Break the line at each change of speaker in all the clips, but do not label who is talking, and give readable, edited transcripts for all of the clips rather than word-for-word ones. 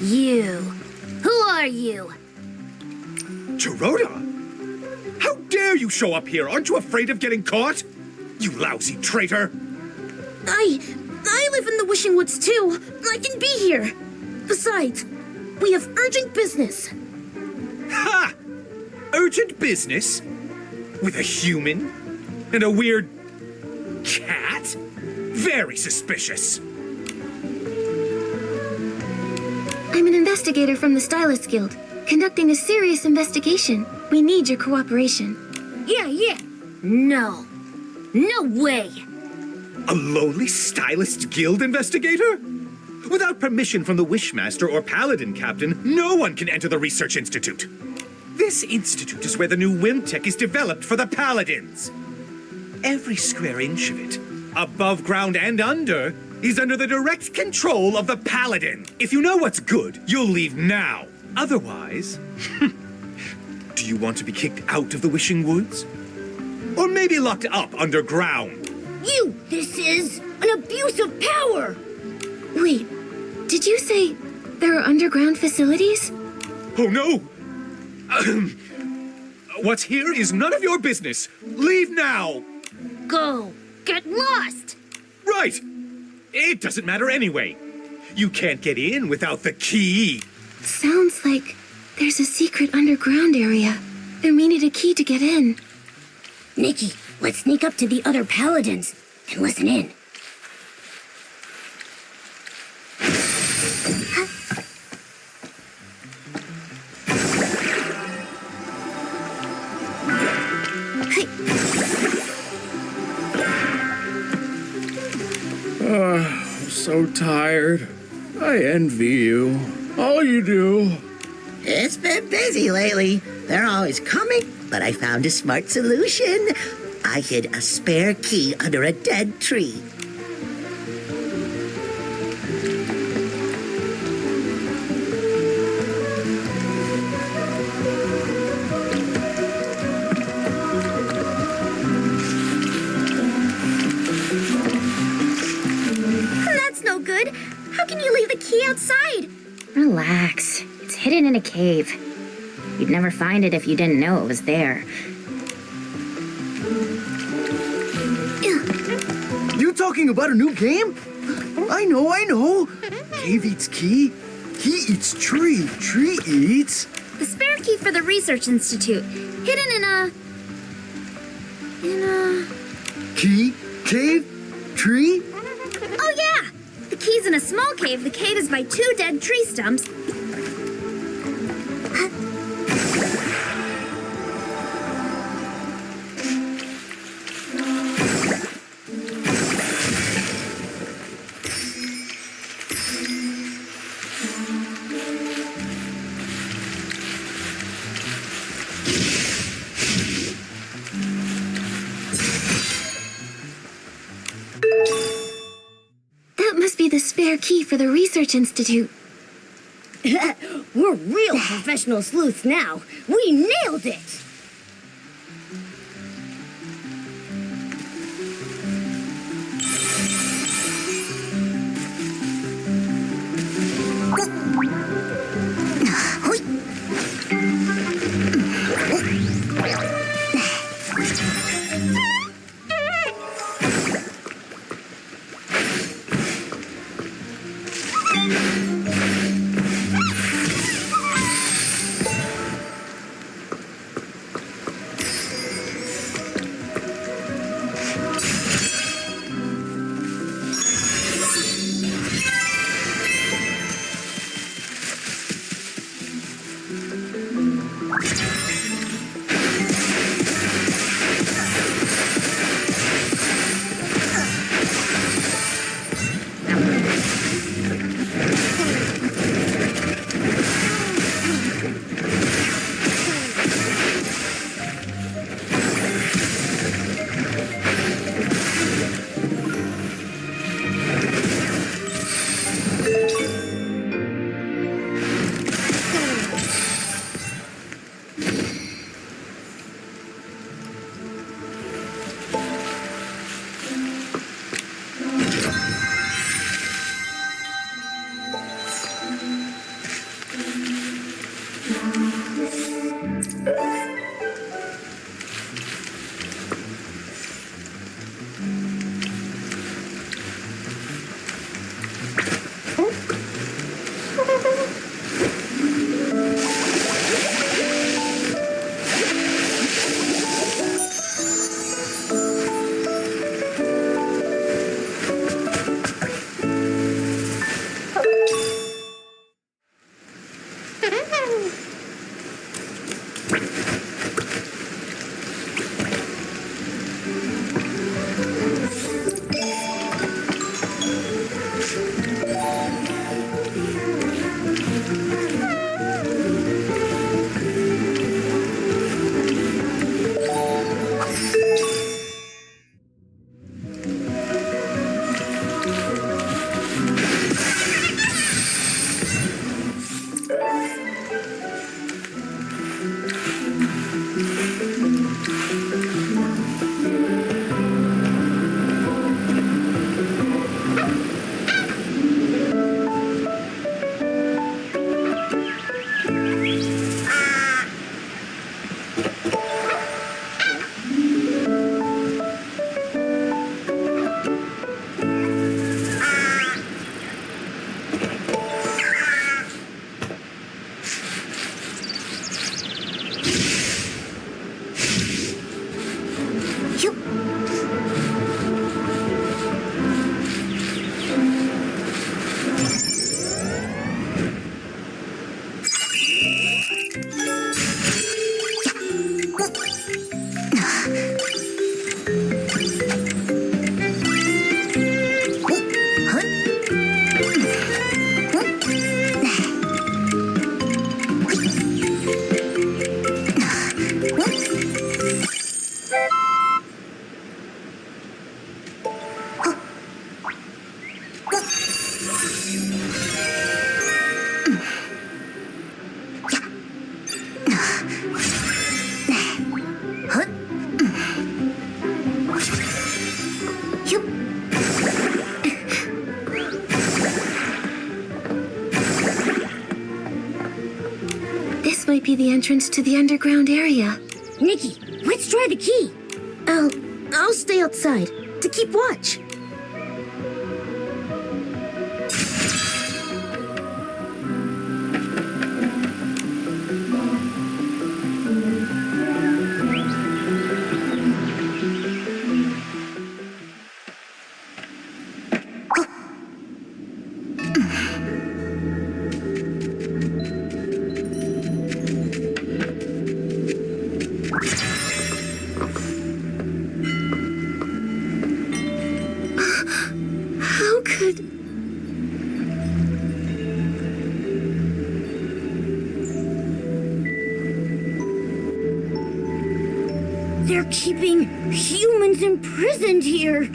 You. Who are you?
Gerota? How dare you show up here? Aren't you afraid of getting caught? You lousy traitor!
I live in the Wishing Woods too. I can be here. Besides, we have urgent business.
Ha! Urgent business? With a human? And a weird cat? Very suspicious.
I'm an investigator from the Stylist Guild, conducting a serious investigation. We need your cooperation.
Yeah. No. No way.
A lowly Stylist Guild investigator? Without permission from the Wishmaster or Paladin Captain, no one can enter the Research Institute. This institute is where the new Wimtech is developed for the Paladins. Every square inch of it, above ground and under, is under the direct control of the Paladin. If you know what's good, you'll leave now. Otherwise, do you want to be kicked out of the Wishing Woods? Or maybe locked up underground?
This is an abuse of power!
Wait, did you say there are underground facilities?
Oh no! What's here is none of your business. Leave now!
Go! Get lost!
Right! It doesn't matter anyway. You can't get in without the key.
Sounds like there's a secret underground area. There may need a key to get in.
Nikki, let's sneak up to the other paladins and listen in.
I'm so tired. I envy you. All you do.
It's been busy lately. They're always coming, but I found a smart solution. I hid a spare key under a dead tree.
That's no good. How can you leave the key outside?
Relax. It's hidden in a cave. You'd never find it if you didn't know it was there.
You talking about a new game? I know. Cave eats key. Key eats tree. Tree eats...
The spare key for the Research Institute. Hidden in a...
Key? Cave? Tree?
Oh, yeah! The key's in a small cave. The cave is by 2 dead tree stumps.
spare key for the Research Institute.
We're real professional sleuths now. We nailed it!
This might be the entrance to the underground area.
Nikki, let's try the key.
I'll stay outside to keep watch.
How could...
They're keeping humans imprisoned here.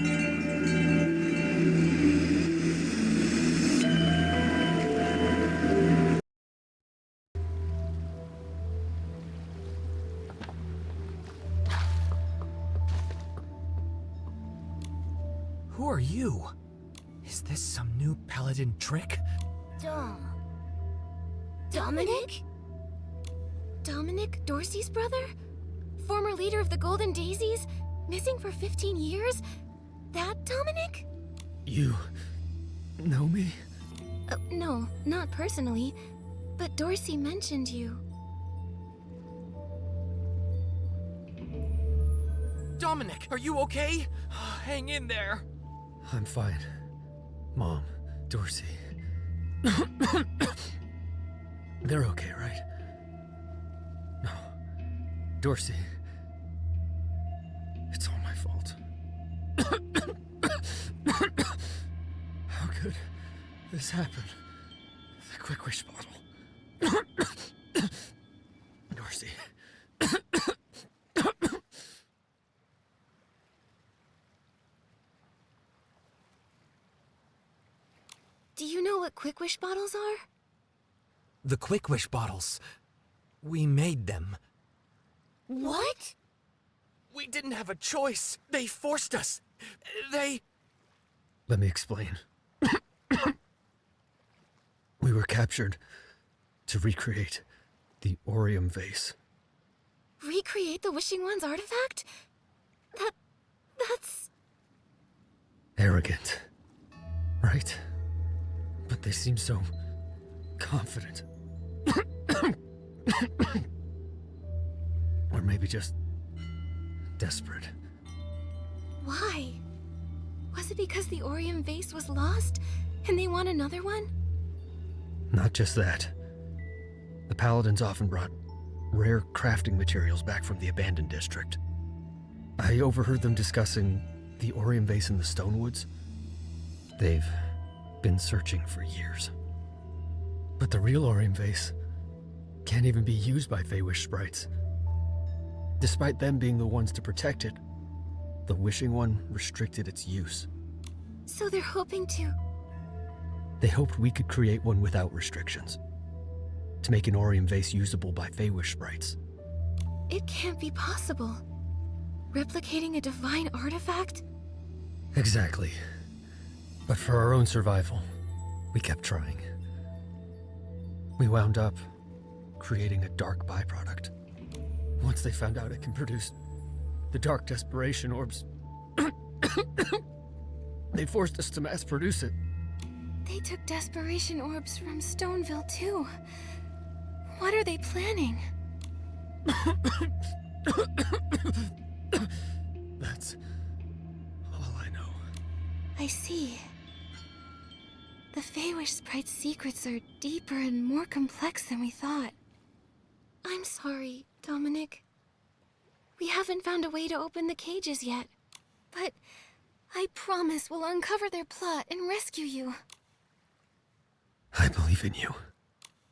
Who are you? Is this some new paladin trick?
Dominic? Dominic, Dorsey's brother? Former leader of the Golden Daisies? Missing for 15 years? That Dominic?
You know me?
No, not personally. But Dorsey mentioned you.
Dominic, are you okay? Hang in there.
I'm fine. Mom, Dorsey. They're okay, right? No. Dorsey. It's all my fault. How could this happen? The Quick Wish bottle. Dorsey.
Do you know what Quick Wish bottles are?
The Quick Wish bottles. We made them.
What?
We didn't have a choice. They forced us. They...
Let me explain. We were captured to recreate the Orium vase.
Recreate the Wishing One's artifact? That's...
Arrogant, right? But they seem so confident. Or maybe just desperate.
Why? Was it because the Orium vase was lost and they want another one?
Not just that. The Paladins often brought rare crafting materials back from the abandoned district. I overheard them discussing the Orium vase in the Stonewoods. They've been searching for years. But the real Orium vase can't even be used by Feywish sprites. Despite them being the ones to protect it, the Wishing One restricted its use.
So they're hoping to...
They hoped we could create one without restrictions, to make an Orium vase usable by Feywish sprites.
It can't be possible. Replicating a divine artifact?
Exactly. But for our own survival, we kept trying. We wound up creating a dark byproduct. Once they found out it can produce the dark desperation orbs, they forced us to mass produce it.
They took desperation orbs from Stoneville too. What are they planning?
That's all I know.
I see. The Feywish sprite's secrets are deeper and more complex than we thought. I'm sorry, Dominic. We haven't found a way to open the cages yet. But I promise we'll uncover their plot and rescue you.
I believe in you.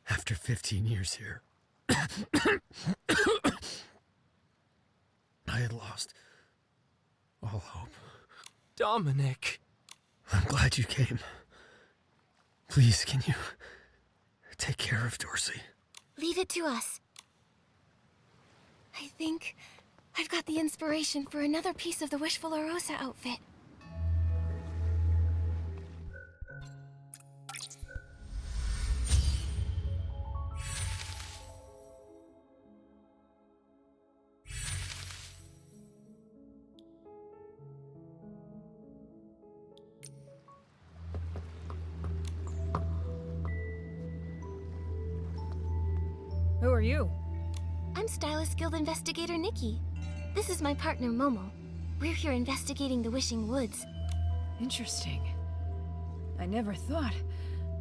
After 15 years here. I had lost all hope.
Dominic.
I'm glad you came. Please, can you take care of Dorsey?
Leave it to us. I think I've got the inspiration for another piece of the Wishful Arosa outfit.
Who are you?
I'm Stylist Guild Investigator Nikki. This is my partner Momo. We're here investigating the Wishing Woods.
Interesting. I never thought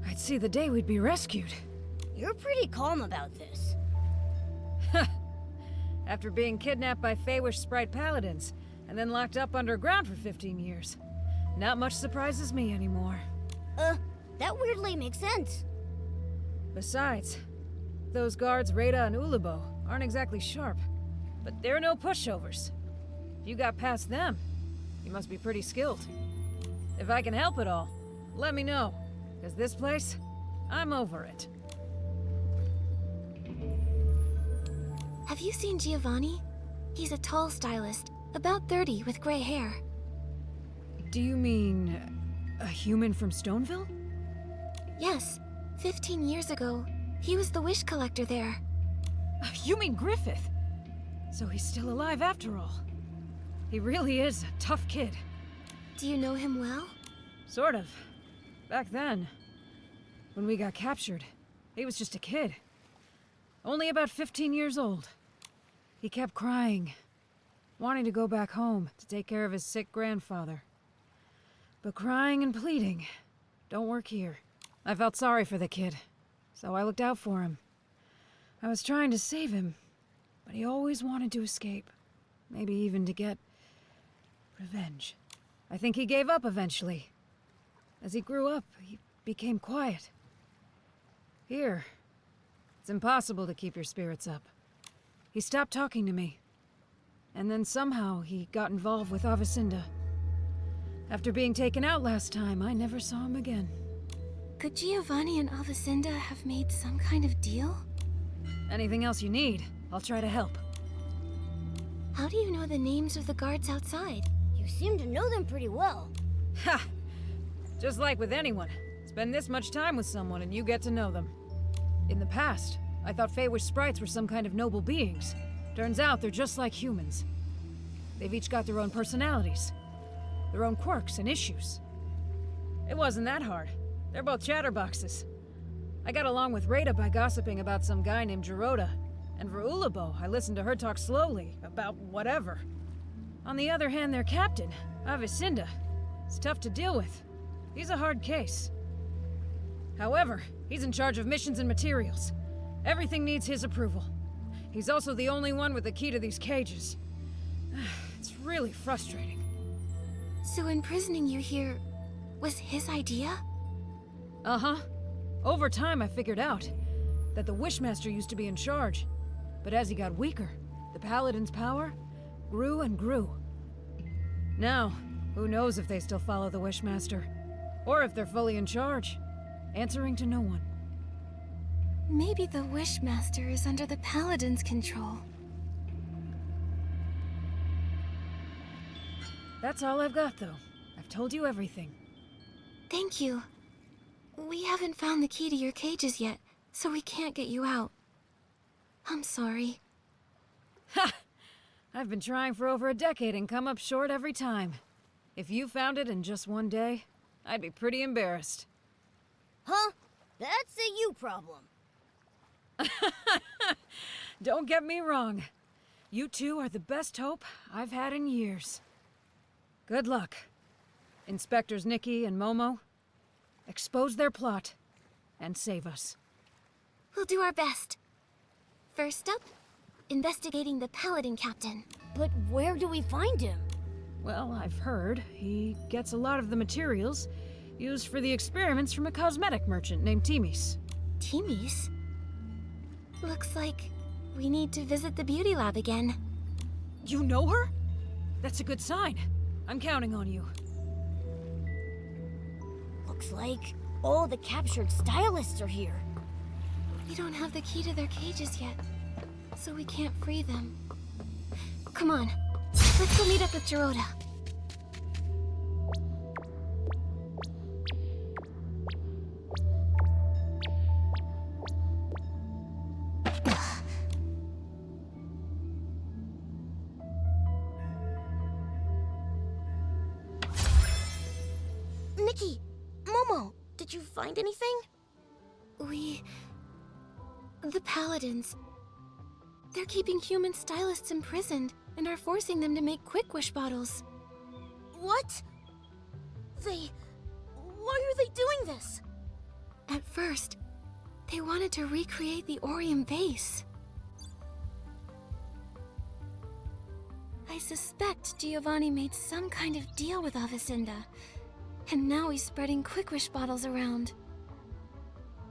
I'd see the day we'd be rescued.
You're pretty calm about this.
After being kidnapped by Feywish Sprite Paladins, and then locked up underground for 15 years. Not much surprises me anymore.
That weirdly makes sense.
Besides, those guards Rada and Ulubo aren't exactly sharp. But they're no pushovers. If you got past them, you must be pretty skilled. If I can help at all, let me know. Because this place, I'm over it.
Have you seen Giovanni? He's a tall stylist, about 30 with gray hair.
Do you mean a human from Stoneville?
Yes, 15 years ago, he was the wish collector there.
You mean Griffith? So he's still alive after all. He really is a tough kid.
Do you know him well?
Sort of. Back then, when we got captured, he was just a kid. Only about 15 years old. He kept crying, wanting to go back home to take care of his sick grandfather. But crying and pleading don't work here. I felt sorry for the kid, so I looked out for him. I was trying to save him, but he always wanted to escape. Maybe even to get revenge. I think he gave up eventually. As he grew up, he became quiet. Here, it's impossible to keep your spirits up. He stopped talking to me. And then somehow he got involved with Avicinda. After being taken out last time, I never saw him again.
Could Giovanni and Avicinda have made some kind of deal?
Anything else you need, I'll try to help.
How do you know the names of the guards outside?
You seem to know them pretty well.
Ha! Just like with anyone. Spend this much time with someone and you get to know them. In the past, I thought Feywish sprites were some kind of noble beings. Turns out they're just like humans. They've each got their own personalities, their own quirks and issues. It wasn't that hard. They're both chatterboxes. I got along with Rada by gossiping about some guy named Geroda, and for Ulabo, I listened to her talk slowly about whatever. On the other hand, their captain, Avicinda, is tough to deal with. He's a hard case. However, he's in charge of missions and materials. Everything needs his approval. He's also the only one with the key to these cages. It's really frustrating.
So imprisoning you here was his idea?
Uh-huh. Over time, I figured out that the Wishmaster used to be in charge. But as he got weaker, the Paladin's power grew and grew. Now, who knows if they still follow the Wishmaster? Or if they're fully in charge, answering to no one.
Maybe the Wishmaster is under the Paladin's control.
That's all I've got, though. I've told you everything.
Thank you. We haven't found the key to your cages yet, so we can't get you out. I'm sorry.
Ha! I've been trying for over a decade and come up short every time. If you found it in just one day, I'd be pretty embarrassed.
Huh? That's a you problem.
Don't get me wrong. You two are the best hope I've had in years. Good luck. Inspectors Nikki and Momo, expose their plot and save us.
We'll do our best. First up, investigating the Paladin Captain.
But where do we find him?
Well, I've heard he gets a lot of the materials used for the experiments from a cosmetic merchant named Timis.
Timis? Looks like we need to visit the beauty lab again.
You know her? That's a good sign. I'm counting on you.
Looks like all the captured stylists are here.
We don't have the key to their cages yet, so we can't free them. Come on, let's go meet up with Geroda.
Nikki, Momo, did you find anything?
The Paladins. They're keeping human stylists imprisoned and are forcing them to make Quick Wish bottles.
What? Why are they doing this?
At first, they wanted to recreate the Orium vase. I suspect Giovanni made some kind of deal with Avicinda, and now he's spreading Quick Wish bottles around.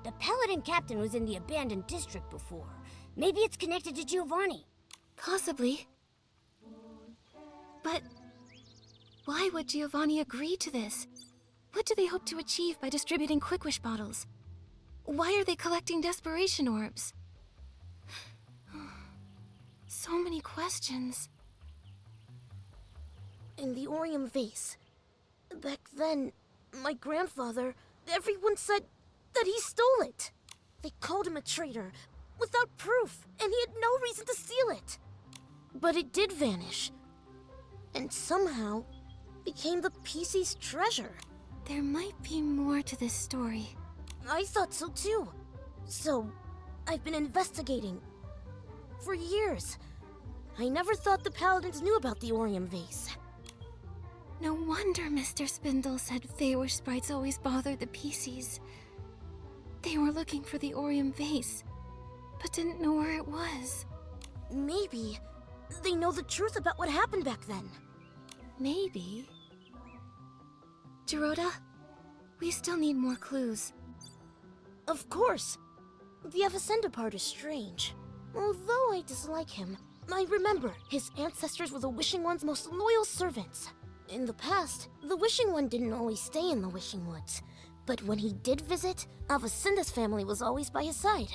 The Paladin Captain was in the abandoned district before. Maybe it's connected to Giovanni.
Possibly. But why would Giovanni agree to this? What do they hope to achieve by distributing Quick Wish bottles? Why are they collecting desperation orbs? So many questions.
In the Orium vase. Back then, my grandfather, everyone said that he stole it. They called him a traitor, without proof, and he had no reason to steal it. But it did vanish, and somehow became the PC's treasure.
There might be more to this story.
I thought so too. So, I've been investigating. For years. I never thought the Paladins knew about the Orium Vase.
No wonder Mr. Spindle said Feywish sprites always bothered the PCs. They were looking for the Orium Vase, but didn't know where it was.
Maybe they know the truth about what happened back then.
Maybe. Gerota, we still need more clues.
Of course. The Avicenda part is strange. Although I dislike him, I remember his ancestors were the Wishing One's most loyal servants. In the past, the Wishing One didn't always stay in the Wishing Woods. But when he did visit, Avicenda's family was always by his side.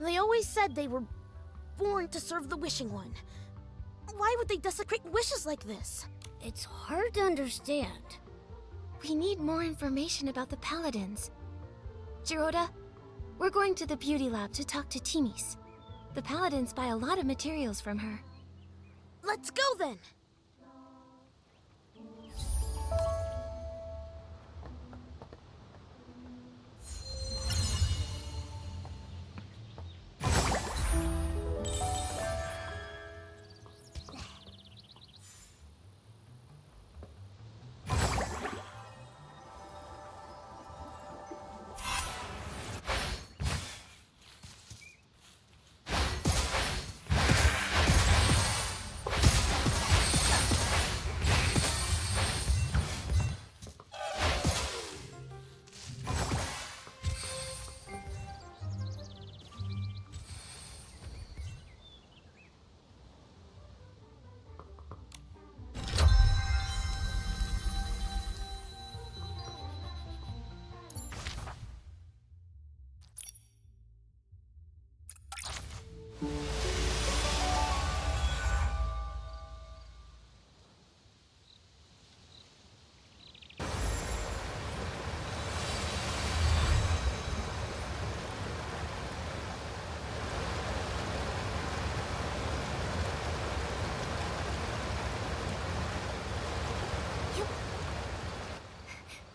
They always said they were born to serve the Wishing One. Why would they desecrate wishes like this?
It's hard to understand.
We need more information about the Paladins. Gerota, we're going to the beauty lab to talk to Timis. The Paladins buy a lot of materials from her.
Let's go then!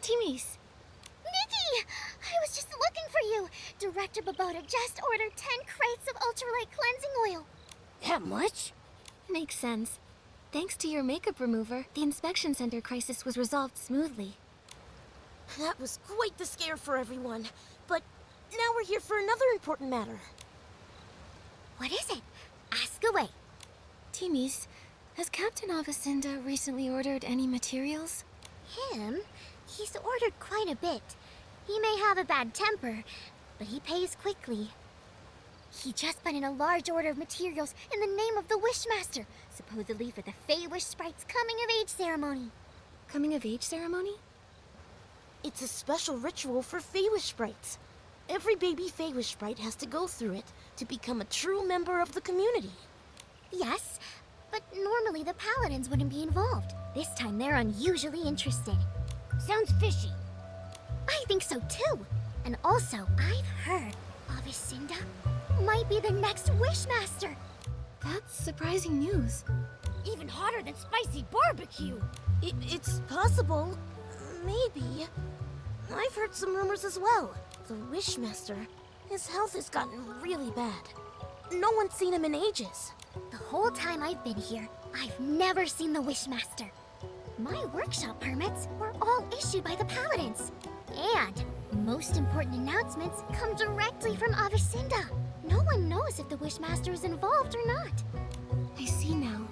Timis!
Nikki! I was just looking for you! Director Babota just ordered 10 crates of ultralight cleansing oil.
That much?
Makes sense. Thanks to your makeup remover, the inspection center crisis was resolved smoothly.
That was quite the scare for everyone. But now we're here for another important matter.
What is it? Ask away.
Timis, has Captain Avicenda recently ordered any materials?
Him? He's ordered quite a bit. He may have a bad temper, but he pays quickly. He just put in a large order of materials in the name of the Wishmaster, supposedly for the Feywish Sprite's coming-of-age ceremony.
Coming-of-age ceremony?
It's a special ritual for Feywish sprites. Every baby Feywish sprite has to go through it to become a true member of the community.
Yes, but normally the Paladins wouldn't be involved. This time they're unusually interested.
Sounds fishy.
I think so too. And also, I've heard Avicenda might be the next Wishmaster.
That's surprising news.
Even hotter than spicy barbecue.
It's possible. Maybe. I've heard some rumors as well. The Wishmaster, his health has gotten really bad. No one's seen him in ages.
The whole time I've been here, I've never seen the Wishmaster. My workshop permits were all issued by the Paladins. And most important announcements come directly from Avicenda. No one knows if the Wishmaster is involved or not.
I see now.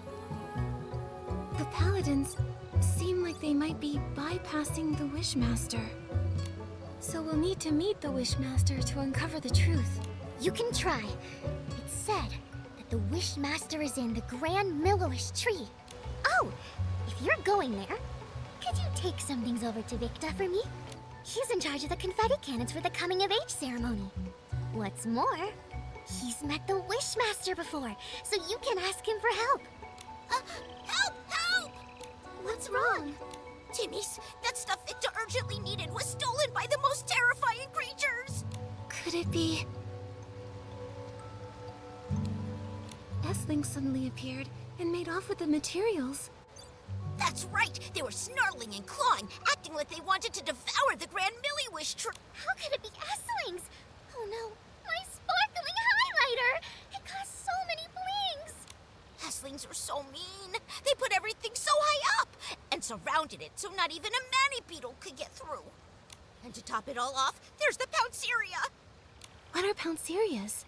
The Paladins seem like they might be bypassing the Wishmaster. So we'll need to meet the Wishmaster to uncover the truth.
You can try. It's said that the Wishmaster is in the Grand Millowish tree. Oh, if you're going there, could you take some things over to Victa for me? He's in charge of the confetti cannons for the coming-of-age ceremony. What's more, he's met the Wishmaster before, so you can ask him for help.
Help! Help!
What's wrong?
Timmy's, that stuff Victor urgently needed was stolen by the most terrifying creatures!
Could it be... Essling suddenly appeared and made off with the materials.
That's right! They were snarling and clawing, acting like they wanted to devour the Grand Milliwish tree.
How could it be Esslings? Oh no, my sparkling highlighter! It cost so many blings!
Esslings are so mean. They put everything so high up and surrounded it so not even a Mani-Beetle could get through. And to top it all off, there's the Pounceria.
What are Pouncerias?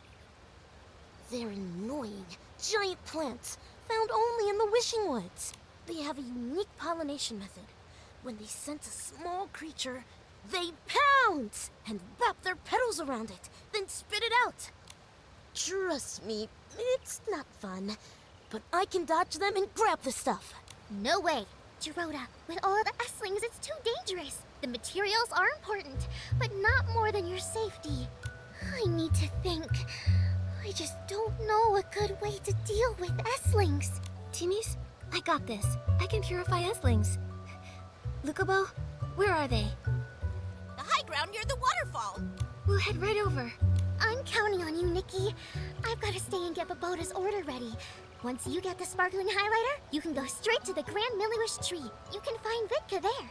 They're annoying, giant plants found only in the Wishing Woods. They have a unique pollination method. When they sense a small creature, they pounce and wrap their petals around it, then spit it out. Trust me, it's not fun, but I can dodge them and grab the stuff.
No way! Gerota, with all the Esslings, it's too dangerous. The materials are important, but not more than your safety. I need to think. I just don't know a good way to deal with Esslings.
Timmy's? I got this. I can purify Esslings. Lukubo, where are they?
The high ground near the waterfall.
We'll head right over.
I'm counting on you, Nikki. I've got to stay and get Babota's order ready. Once you get the sparkling highlighter, you can go straight to the Grand Milliwish tree. You can find Vitka there.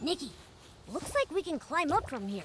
Nikki, looks like we can climb up from here.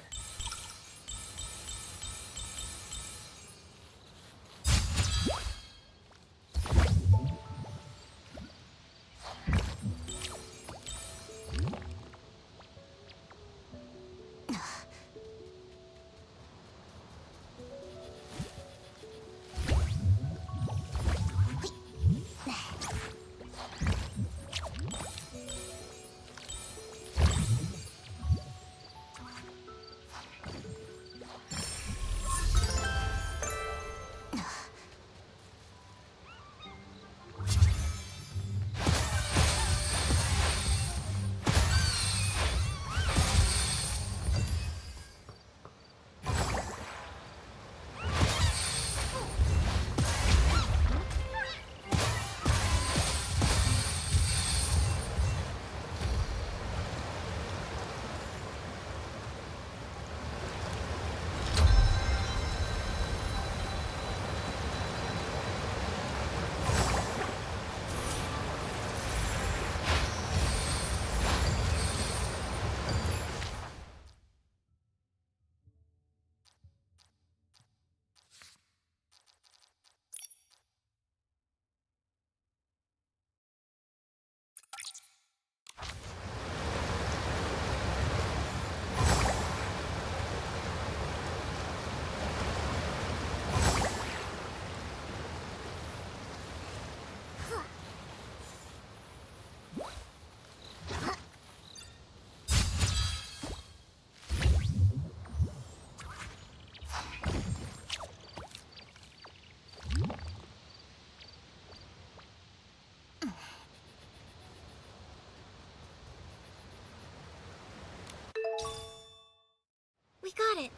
We got it.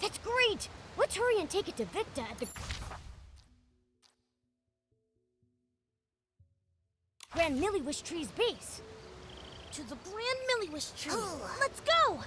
That's great. Let's hurry and take it to Victa at the Grand Milliwish Tree's base.
To the Grand Milliwish Tree. Let's go!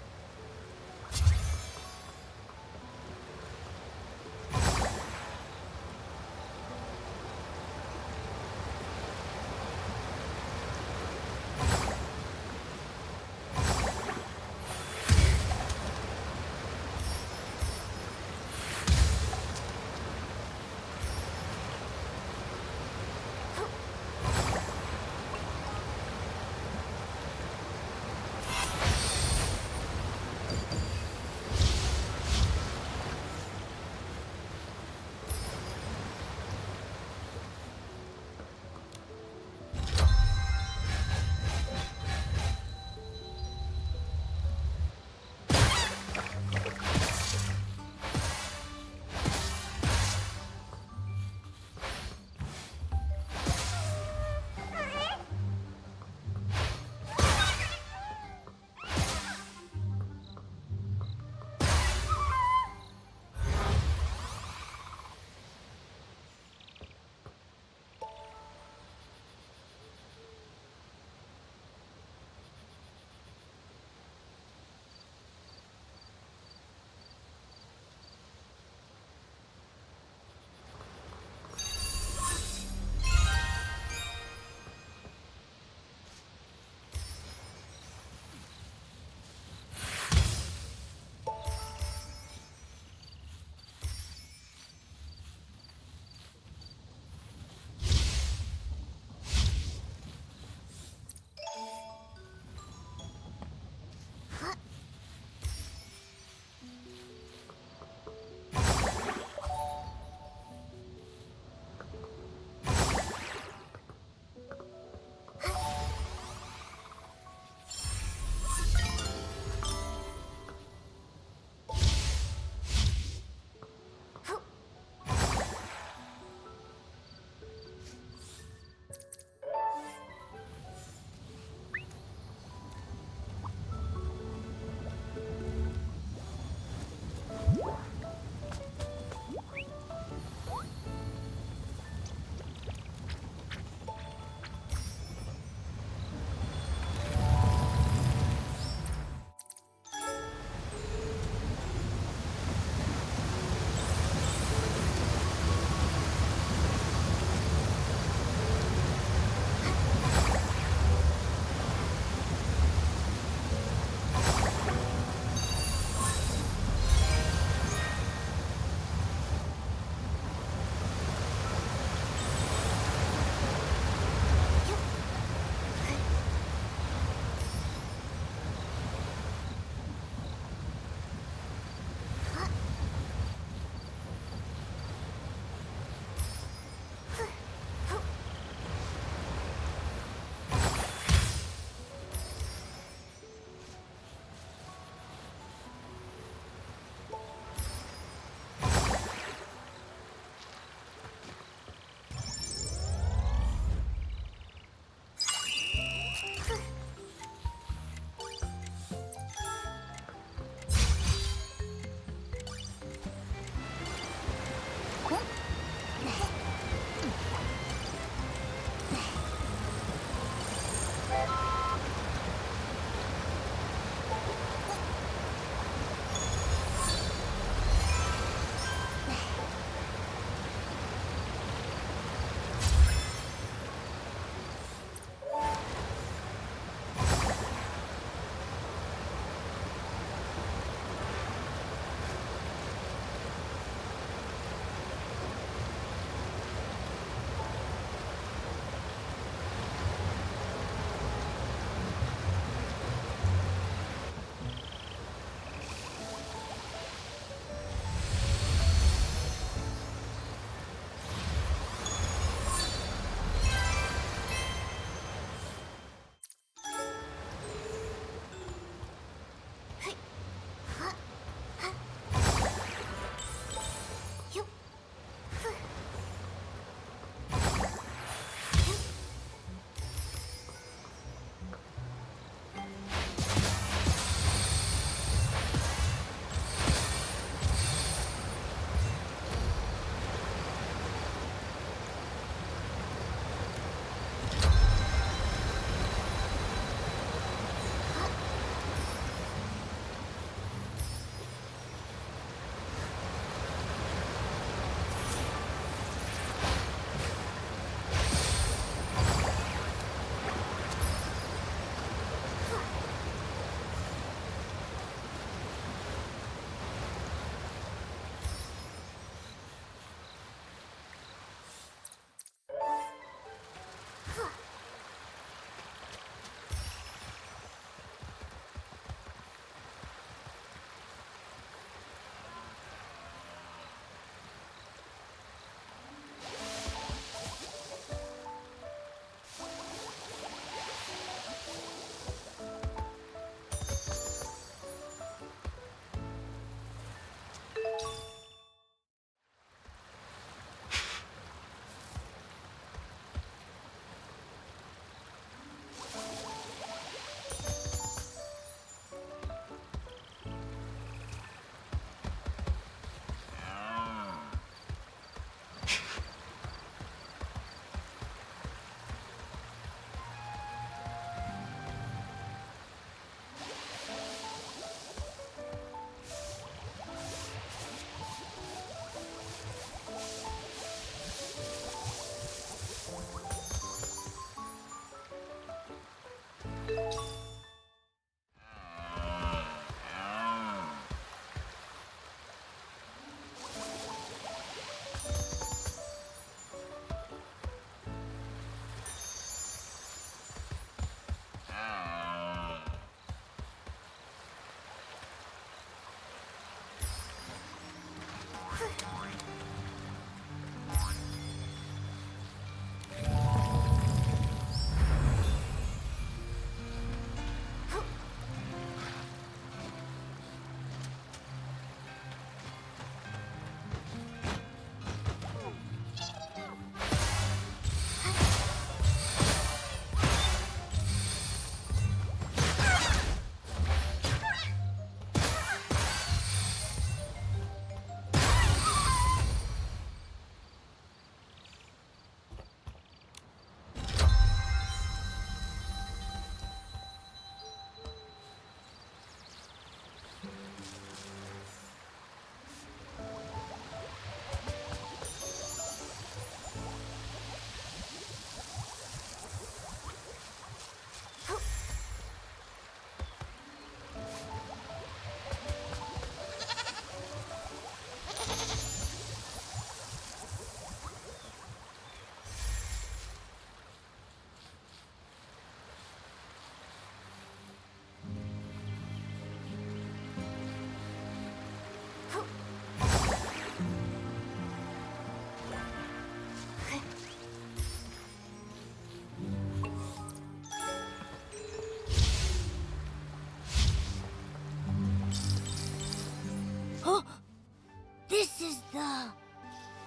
This is the...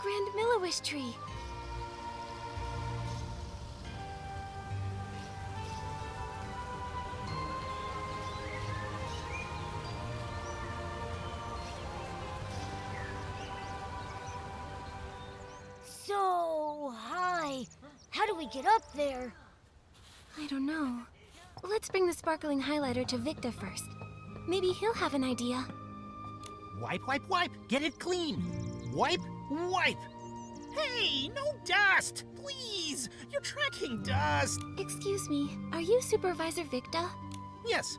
Grand Millowish tree.
So high. How do we get up there?
I don't know. Let's bring the sparkling highlighter to Victa first. Maybe he'll have an idea.
Wipe, wipe, wipe! Get it clean! Wipe, wipe! Hey, no dust! Please! You're tracking dust!
Excuse me, are you Supervisor Victa?
Yes.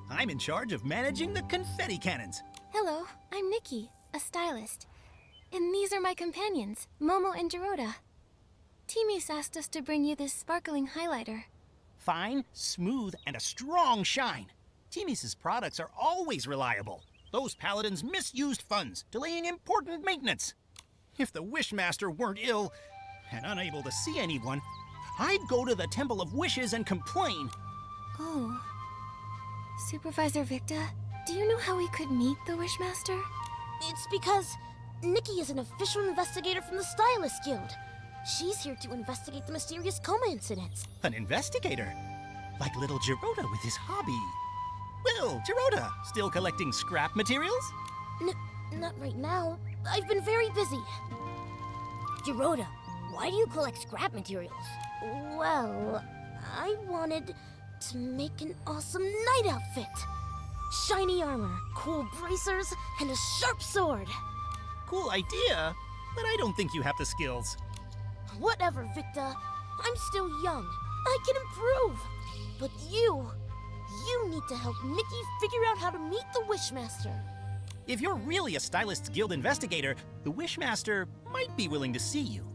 I'm in charge of managing the confetti cannons.
Hello, I'm Nikki, a stylist. And these are my companions, Momo and Geroda. Timis asked us to bring you this sparkling highlighter.
Fine, smooth, and a strong shine. Timis' products are always reliable. Those paladins misused funds, delaying important maintenance. If the Wishmaster weren't ill and unable to see anyone, I'd go to the Temple of Wishes and complain.
Oh. Supervisor Victa, do you know how we could meet the Wishmaster?
It's because Nikki is an official investigator from the Stylist Guild. She's here to investigate the mysterious coma incidents.
An investigator? Like little Geroda with his hobby. Well, Geroda, still collecting scrap materials?
Not right now. I've been very busy.
Geroda, why do you collect scrap materials?
Well, I wanted to make an awesome night outfit. Shiny armor, cool bracers, and a sharp sword.
Cool idea, but I don't think you have the skills.
Whatever, Victa. I'm still young. I can improve. But you need to help Nikki figure out how to meet the Wishmaster.
If you're really a Stylist's Guild investigator, the Wishmaster might be willing to see you.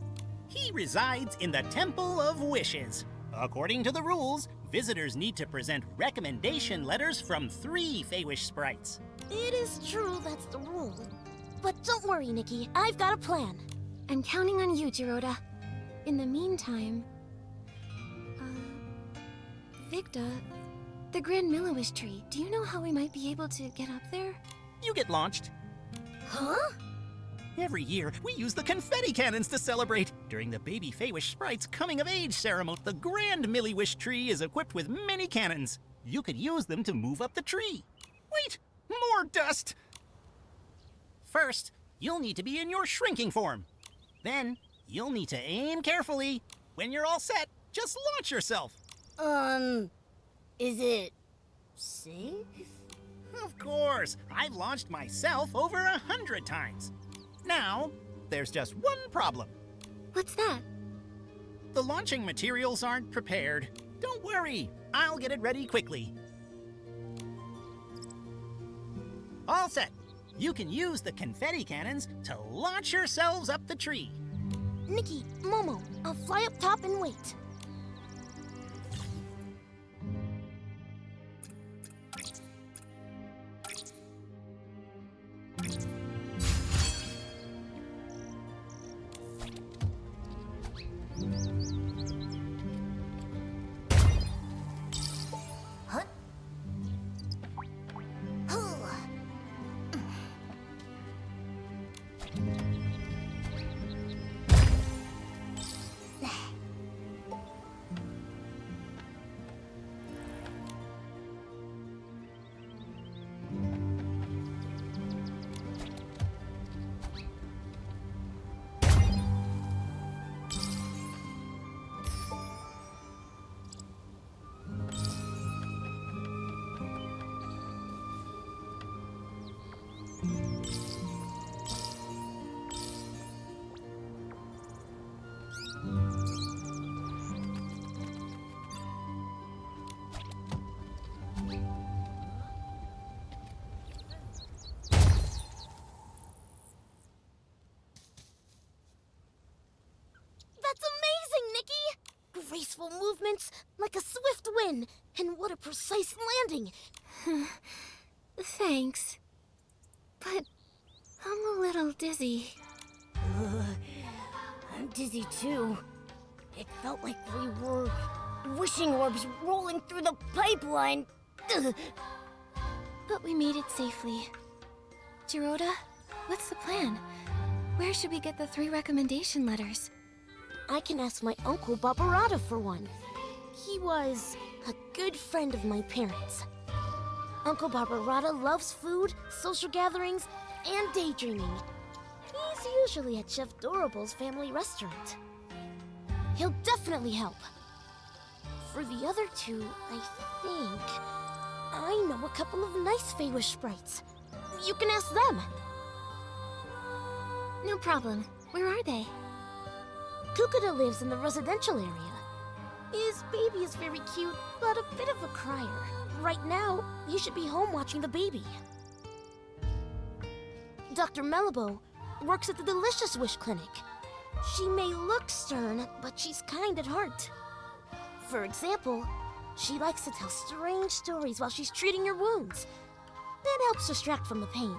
He resides in the Temple of Wishes. According to the rules, visitors need to present recommendation letters from 3 Feywish sprites.
It is true that's the rule. But don't worry, Nikki. I've got a plan.
I'm counting on you, Jiroda. In the meantime... Victa, the Grand Millowish tree, do you know how we might be able to get up there?
You get launched.
Huh?
Every year, we use the confetti cannons to celebrate. During the baby Feywish Sprite's coming-of-age ceremony, the Grand Millowish tree is equipped with many cannons. You could use them to move up the tree. Wait! More dust! First, you'll need to be in your shrinking form. Then, you'll need to aim carefully. When you're all set, just launch yourself.
Is it safe?
Of course! I've launched myself over 100 times. Now, there's just one problem.
What's that?
The launching materials aren't prepared. Don't worry, I'll get it ready quickly. All set. You can use the confetti cannons to launch yourselves up the tree.
Nikki, Momo, I'll fly up top and wait. That's amazing, Nikki! Graceful movements, like a swift wind, and what a precise landing!
Thanks. But I'm a little dizzy.
I'm dizzy too. It felt like we were wishing orbs rolling through the pipeline.
But we made it safely. Jiroda, what's the plan? Where should we get the 3 recommendation letters?
I can ask my uncle Barbarata for one. He was a good friend of my parents. Uncle Barbarata loves food, social gatherings, and daydreaming. He's usually at Chef Dorable's family restaurant. He'll definitely help. For the other 2, I think... I know a couple of nice Feywish sprites. You can ask them.
No problem. Where are they?
Kukuda lives in the residential area. His baby is very cute, but a bit of a crier. Right now, you should be home watching the baby. Dr. Melabo works at the Delicious Wish Clinic. She may look stern, but she's kind at heart. For example, she likes to tell strange stories while she's treating your wounds. That helps distract from the pain.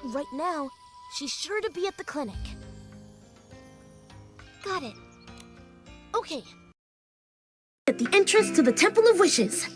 Right now, she's sure to be at the clinic.
Got it.
Okay. At the entrance to the Temple of Wishes.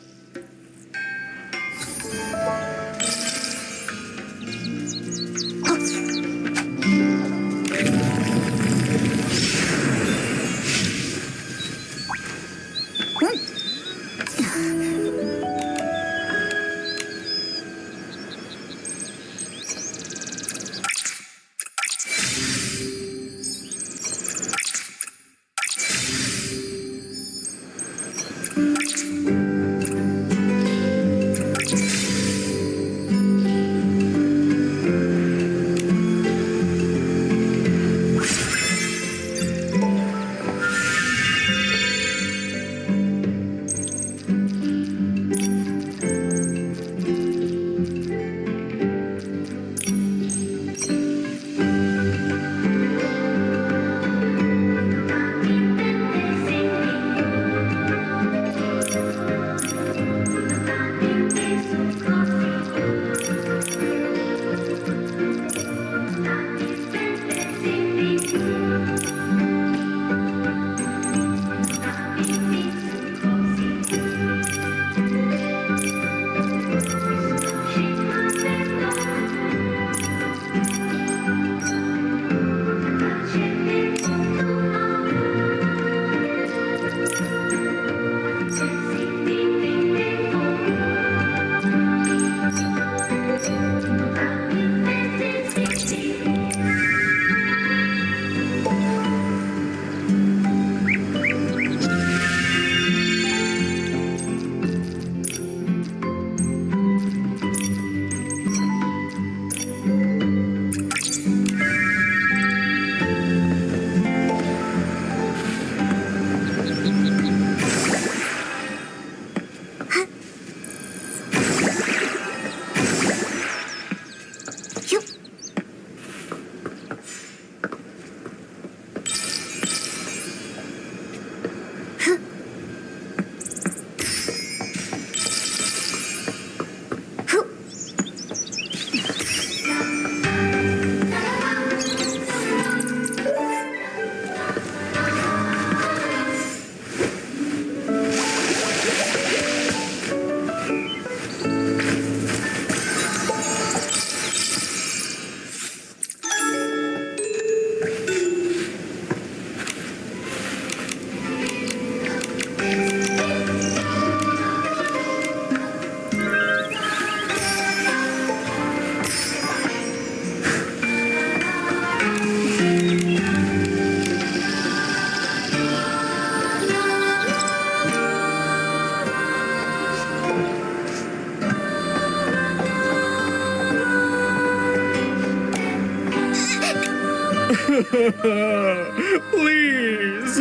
Please,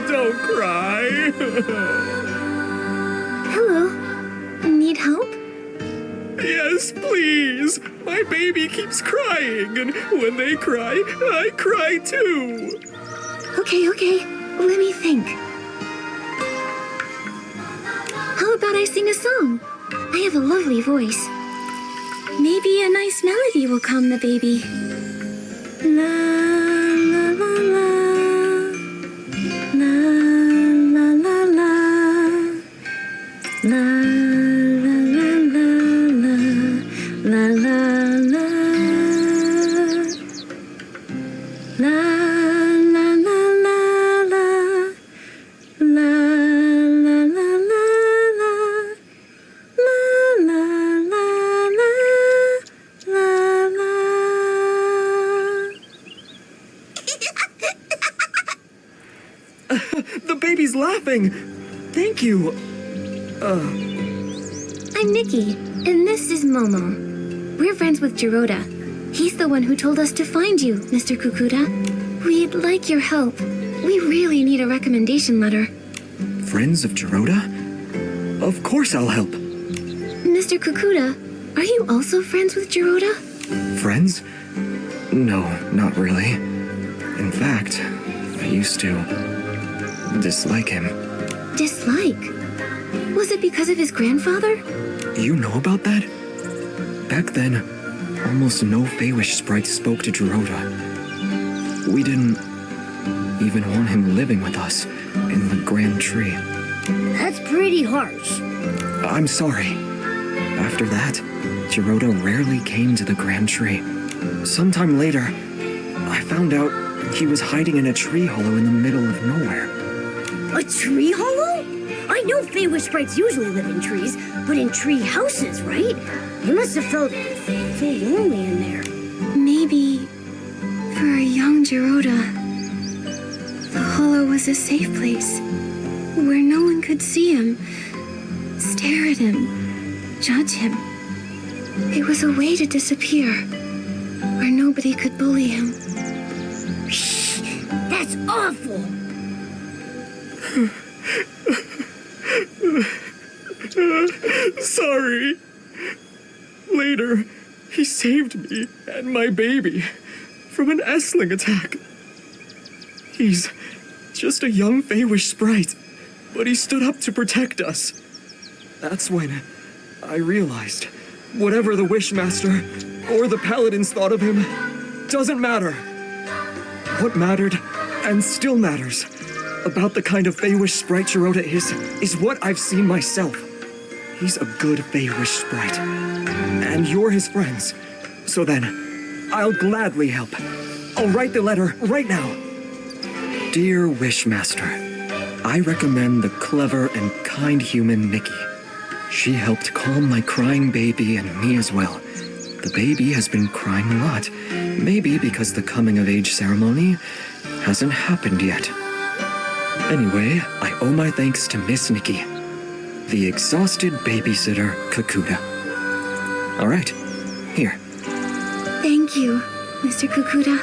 don't cry.
Hello. Need help?
Yes, please. My baby keeps crying, and when they cry, I cry too.
Okay. Let me think. How about I sing a song? I have a lovely voice. Maybe a nice melody will calm the baby. La la la la. La la la la. La la la la la. La la la. La la la la la. La la la la la. La la la la. La la.
The baby's laughing. Thank you.
I'm Nikki, and this is Momo. We're friends with Jiroda. He's the one who told us to find you, Mr. Kukuda. We'd like your help. We really need a recommendation letter.
Friends of Jiroda? Of course I'll help.
Mr. Kukuda, are you also friends with Jiroda?
Friends? No, not really. In fact, I used to dislike him.
Dislike? Was it because of his grandfather?
You know about that? Back then, almost no Feywish sprites spoke to Jiroda. We didn't even want him living with us in the Grand Tree.
That's pretty harsh.
I'm sorry. After that, Jiroda rarely came to the Grand Tree. Sometime later, I found out he was hiding in a tree hollow in the middle of nowhere.
A tree hollow? I know Feywish sprites usually live in trees, but in tree houses, right? He must have felt so lonely in there.
Maybe for a young Jiroda, the hollow was a safe place where no one could see him, stare at him, judge him. It was a way to disappear where nobody could bully him.
Shh! That's awful!
Sorry. Later, he saved me and my baby from an Essling attack. He's just a young Feywish sprite, but he stood up to protect us. That's when I realized whatever the Wishmaster or the Paladins thought of him doesn't matter. What mattered, and still matters, about the kind of Feywish sprite Jiroda is what I've seen myself. He's a good Feywish sprite. And you're his friends. So then, I'll gladly help. I'll write the letter right now. Dear Wishmaster, I recommend the clever and kind human Nikki. She helped calm my crying baby and me as well. The baby has been crying a lot. Maybe because the coming-of-age ceremony hasn't happened yet. Anyway, I owe my thanks to Miss Nikki, the exhausted babysitter Kukuda. All right, here.
Thank you, Mr. Kukuda.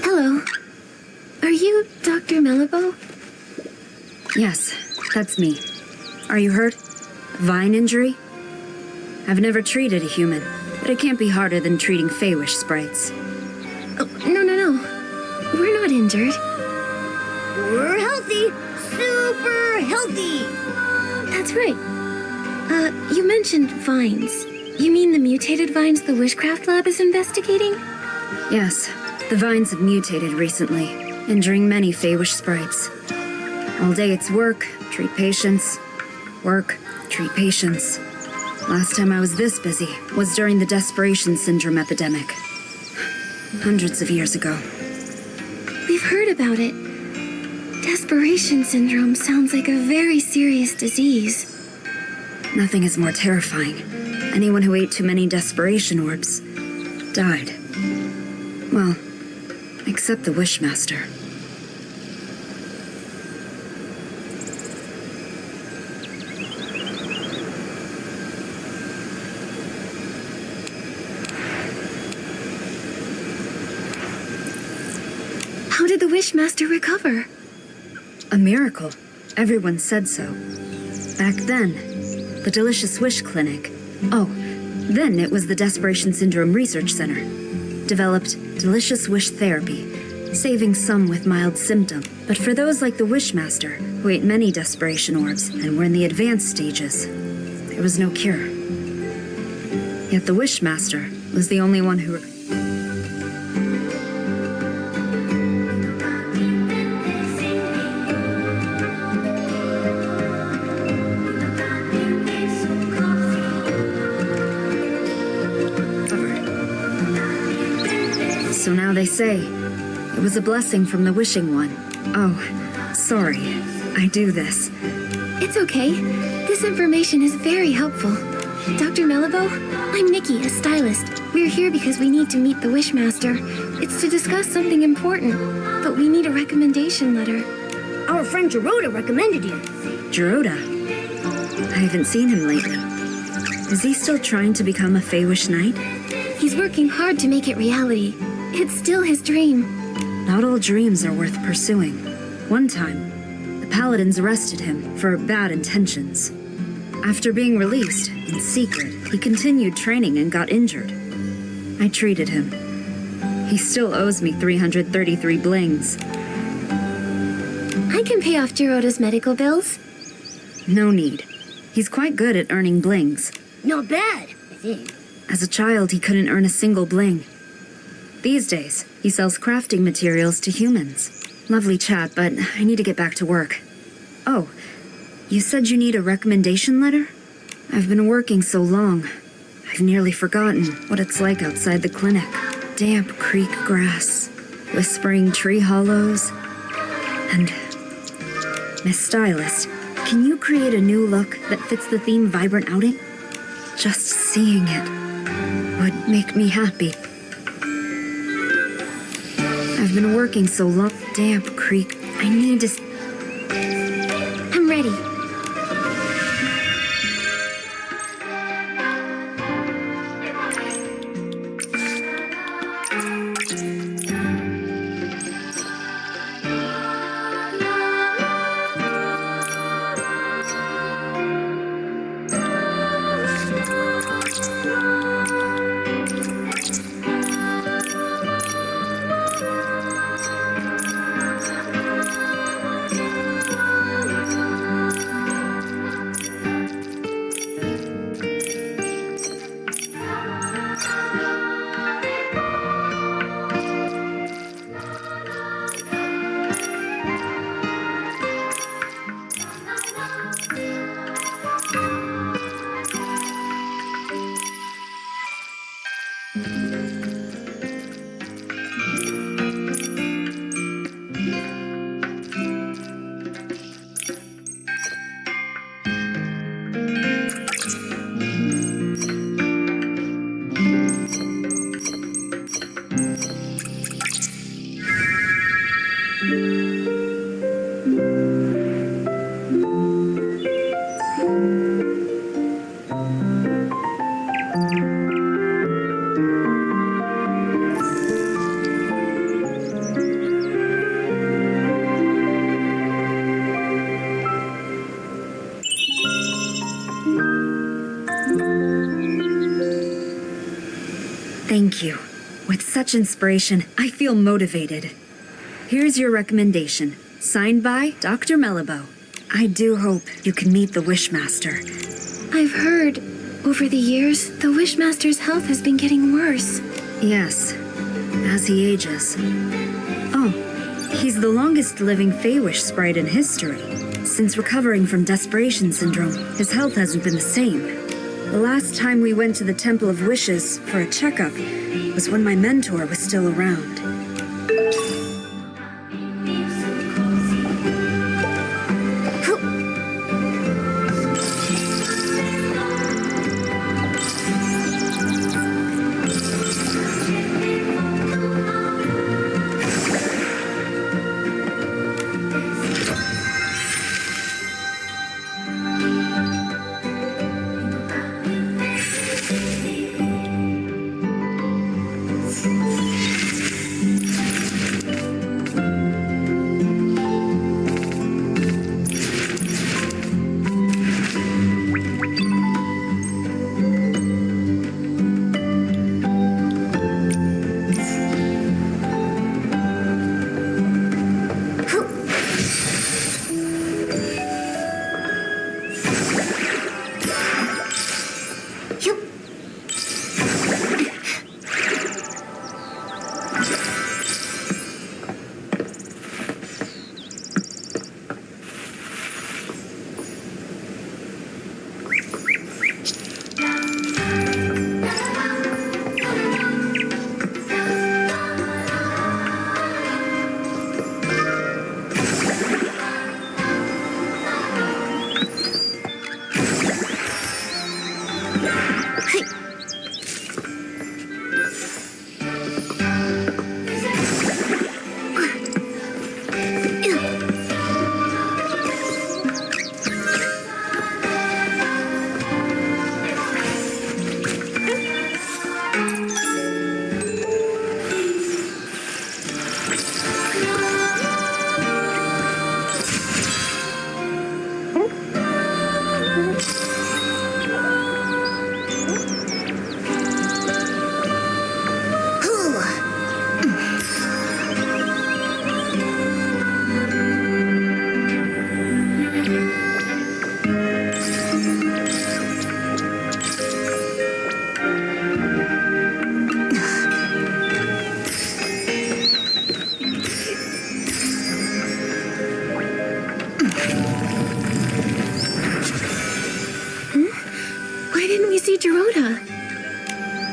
Hello. Are you Dr. Melibo?
Yes, that's me. Are you hurt? Vine injury? I've never treated a human, but it can't be harder than treating Feywish sprites.
Oh, no. We're not injured.
We're healthy. Super healthy.
That's right. You mentioned vines. You mean the mutated vines the Wishcraft Lab is investigating?
Yes, the vines have mutated recently, injuring many Feywish sprites. All day it's work, treat patients. Work, treat patients. Last time I was this busy was during the Desperation Syndrome epidemic. Hundreds of years ago.
We've heard about it. Desperation syndrome sounds like a very serious disease.
Nothing is more terrifying. Anyone who ate too many desperation orbs died. Well, except the Wishmaster.
How did the Wishmaster recover?
A miracle. Everyone said so. Back then, the Delicious Wish Clinic. Oh, then it was the Desperation Syndrome Research Center. Developed Delicious Wish Therapy, saving some with mild symptoms. But for those like the Wishmaster, who ate many desperation orbs and were in the advanced stages, there was no cure. Yet the Wishmaster was the only one who... So now they say, it was a blessing from the Wishing One. Oh, sorry, I do this.
It's okay. This information is very helpful. Dr. Melibo, I'm Nikki, a stylist. We're here because we need to meet the Wishmaster. It's to discuss something important, but we need a recommendation letter.
Our friend Geroda recommended you.
Geroda? I haven't seen him lately. Is he still trying to become a Feywish Knight?
He's working hard to make it reality. It's still his dream.
Not all dreams are worth pursuing. One time, the Paladins arrested him for bad intentions. After being released, in secret, he continued training and got injured. I treated him. He still owes me 333 blings.
I can pay off Geroda's medical bills.
No need. He's quite good at earning blings.
Not bad, I think.
As a child, he couldn't earn a single bling. These days, he sells crafting materials to humans. Lovely chat, but I need to get back to work. Oh, you said you need a recommendation letter? I've been working so long, I've nearly forgotten what it's like outside the clinic. Damp creek grass, whispering tree hollows, and... Miss Stylist, can you create a new look that fits the theme Vibrant Outing? Just seeing it would make me happy. I've been working so long. Damp creek. I need to...
I'm ready.
Thank you. With such inspiration, I feel motivated. Here's your recommendation, signed by Dr. Mellibow. I do hope you can meet the Wishmaster.
I've heard, over the years, the Wishmaster's health has been getting worse.
Yes, as he ages. Oh, he's the longest living Feywish sprite in history. Since recovering from Desperation Syndrome, his health hasn't been the same. The last time we went to the Temple of Wishes for a checkup was when my mentor was still around.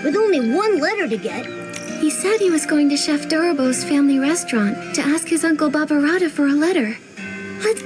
With only one letter to get.
He said he was going to Chef Dorobo's family restaurant to ask his Uncle Babarata for a letter. Let's...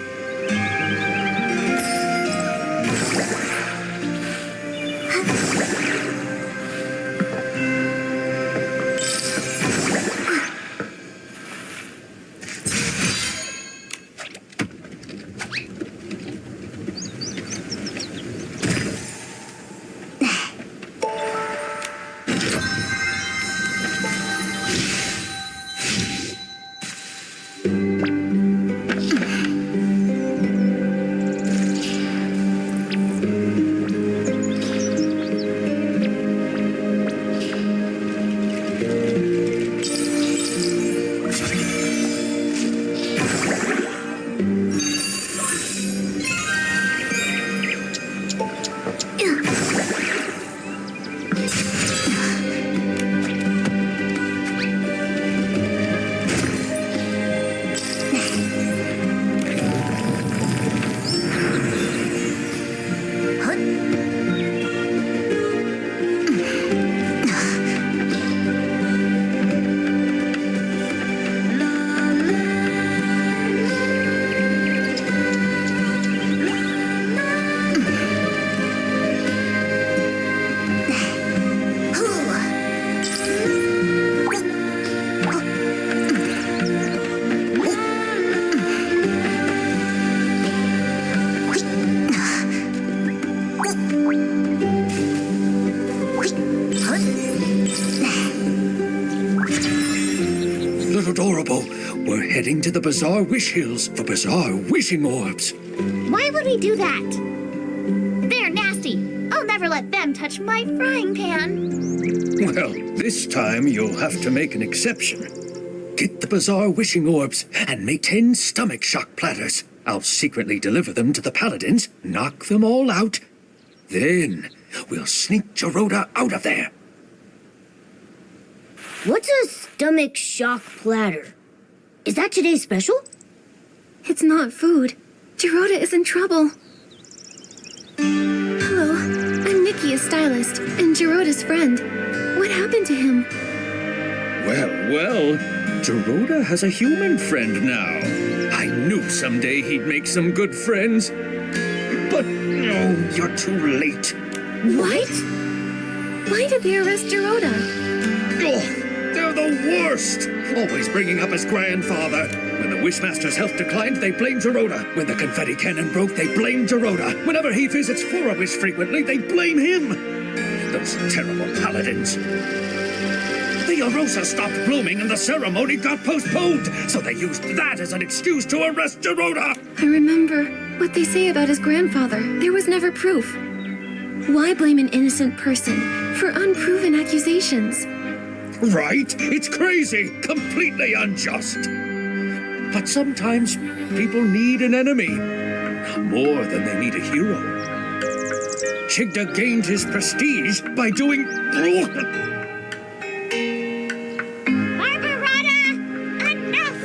We're heading to the Bazaar Wish Hills for Bazaar Wishing Orbs.
Why would we do that? They're nasty. I'll never let them touch my frying pan.
Well, this time you'll have to make an exception. Get the bizarre wishing orbs and make 10 stomach shock platters. I'll secretly deliver them to the paladins, knock them all out. Then we'll sneak Geroda out of there.
What's a stomach shock platter? Is that today's special?
It's not food. Geroda is in trouble. Hello, I'm Nikki, a stylist, and Geroda's friend. What happened to him?
Well, Geroda has a human friend now. I knew someday he'd make some good friends. But no, you're too late.
What? Why did they arrest Geroda?
Oh, they're the worst! Always bringing up his grandfather. When the Wishmaster's health declined, they blamed Geroda. When the confetti cannon broke, they blamed Geroda. Whenever he visits Forowish frequently, they blame him. Those terrible paladins. The Arosa stopped blooming and the ceremony got postponed, so they used that as an excuse to arrest Geroda.
I remember what they say about his grandfather. There was never proof. Why blame an innocent person for unproven accusations?
Right? It's crazy. Completely unjust. But sometimes people need an enemy. More than they need a hero. Chigda gained his prestige by doing...
Barbarata! Enough!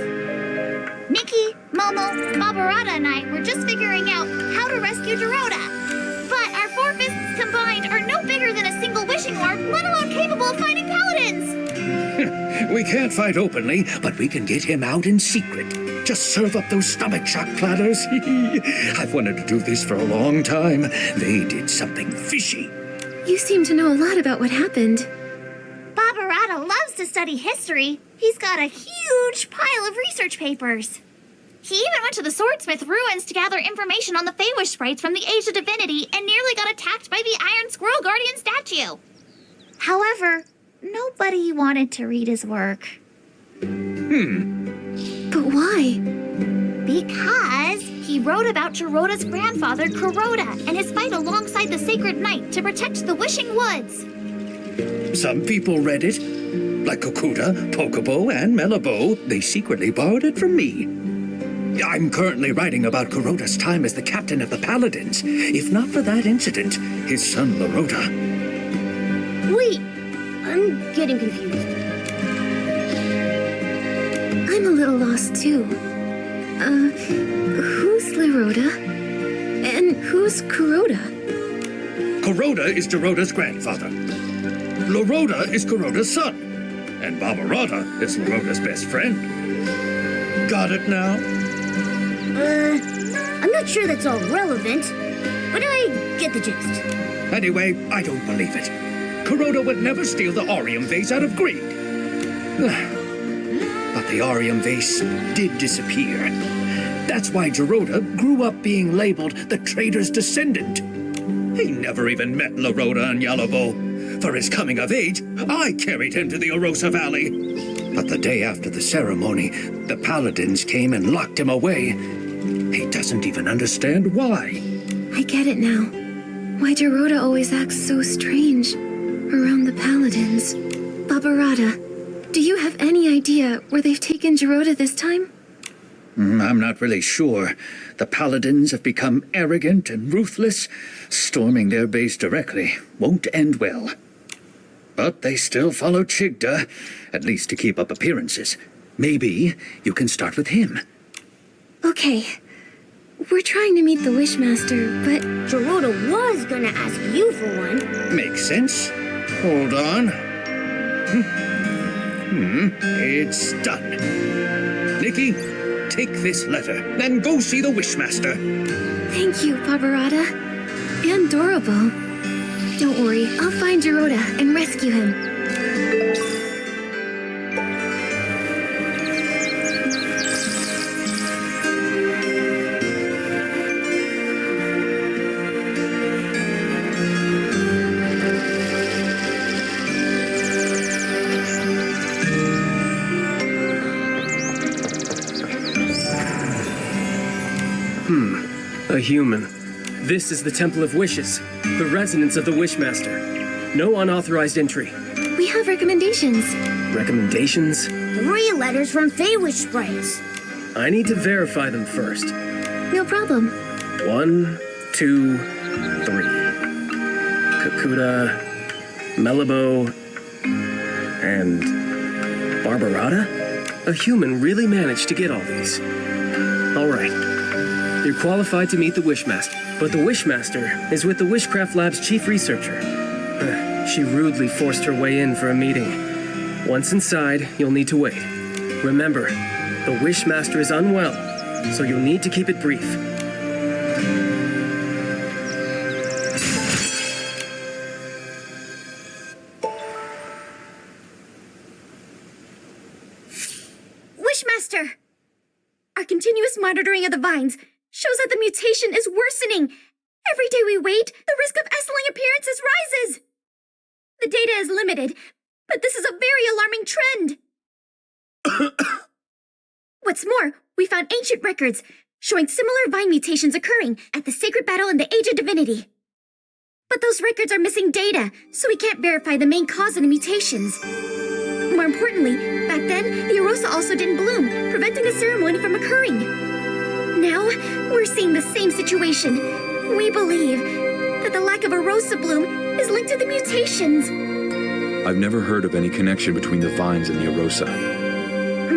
Nikki, Momo, Barbarata and I were just figuring out how to rescue Geroda. But our 4 fists combined are no bigger than a single wishing orb, let alone capable of fighting paladins!
We can't fight openly, but we can get him out in secret. Just serve up those stomach shock platters. I've wanted to do this for a long time. They did something fishy.
You seem to know a lot about what happened.
Barbarata loves to study history. He's got a huge pile of research papers. He even went to the Swordsmith ruins to gather information on the Feywish sprites from the Age of Divinity and nearly got attacked by the Iron Squirrel Guardian statue. However, nobody wanted to read his work.
But why?
Because he wrote about Geroda's grandfather, Kuroda, and his fight alongside the Sacred Knight to protect the Wishing Woods.
Some people read it. Like Kokuda, Pokobo, and Melabo, they secretly borrowed it from me. I'm currently writing about Kuroda's time as the captain of the Paladins. If not for that incident, his son Larota...
Wait, I'm getting confused.
I'm a little lost too. Who's Larota? And who's Kuroda?
Kuroda is Geroda's grandfather. Larota is Kuroda's son. And Barbarata is Larota's best friend. Got it now?
I'm not sure that's all relevant, but I get the gist.
Anyway, I don't believe it. Kuroda would never steal the Aurium vase out of greed. But the Aurium vase did disappear. That's why Geroda grew up being labeled the traitor's descendant. He never even met Larota and Yalobo. For his coming of age, I carried him to the Arosa Valley. But the day after the ceremony, the Paladins came and locked him away. He doesn't even understand why.
I get it now. Why Geroda always acts so strange around the Paladins. Barbarata, do you have any idea where they've taken Geroda this time?
I'm not really sure. The Paladins have become arrogant and ruthless. Storming their base directly won't end well. But they still follow Chigda, at least to keep up appearances. Maybe you can start with him.
Okay. We're trying to meet the Wishmaster, but...
Geroda was gonna ask you for one.
Makes sense. Hold on. It's done. Nikki, take this letter, then go see the Wishmaster.
Thank you, Barbarata. And Dorable. Don't worry, I'll find Geroda and rescue him.
A human. This is the Temple of Wishes. The residence of the Wishmaster. No unauthorized entry.
We have recommendations.
Recommendations?
3 letters from Feywish sprites.
I need to verify them first.
No problem.
1, 2, 3. Kakuta, Melabo, and Barbarata? A human really managed to get all these. All right. You're qualified to meet the Wishmaster, but the Wishmaster is with the Wishcraft Lab's chief researcher. She rudely forced her way in for a meeting. Once inside, you'll need to wait. Remember, the Wishmaster is unwell, so you'll need to keep it brief.
Wishmaster! Our continuous monitoring of the vines shows that the mutation is worsening. Every day we wait, the risk of S-ling appearances rises. The data is limited, but this is a very alarming trend. What's more, we found ancient records showing similar vine mutations occurring at the Sacred Battle in the Age of Divinity. But those records are missing data, so we can't verify the main cause of the mutations. More importantly, back then, the Arosa also didn't bloom, preventing the ceremony from occurring. Now, we're seeing the same situation. We believe that the lack of Arosa bloom is linked to the mutations.
I've never heard of any connection between the vines and the Arosa.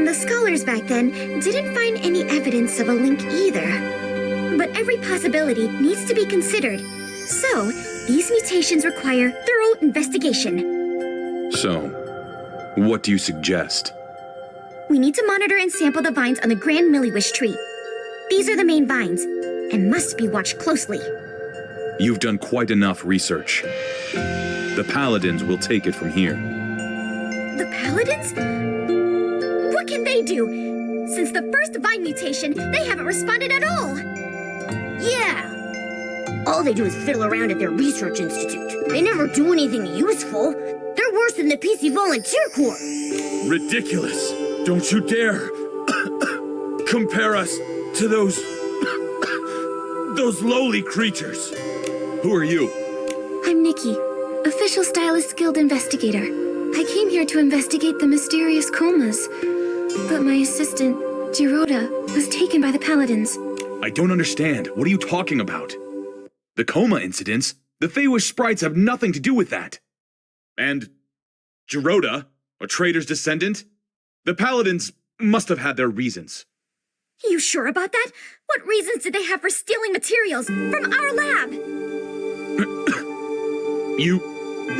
The scholars back then didn't find any evidence of a link either. But every possibility needs to be considered. So, these mutations require thorough investigation.
So, what do you suggest?
We need to monitor and sample the vines on the Grand Milliwish tree. These are the main vines, and must be watched closely.
You've done quite enough research. The Paladins will take it from here.
The Paladins? What can they do? Since the first vine mutation, they haven't responded at all.
Yeah! All they do is fiddle around at their research institute. They never do anything useful. They're worse than the PC Volunteer Corps.
Ridiculous! Don't you dare compare us to those lowly creatures. Who are you?
I'm Nikki, Official Stylist Guild Investigator. I came here to investigate the mysterious comas, but my assistant, Giroda, was taken by the Paladins.
I don't understand. What are you talking about? The coma incidents? The Feywish sprites have nothing to do with that. And Giroda, a traitor's descendant? The Paladins must have had their reasons.
You sure about that? What reasons did they have for stealing materials from our lab?
You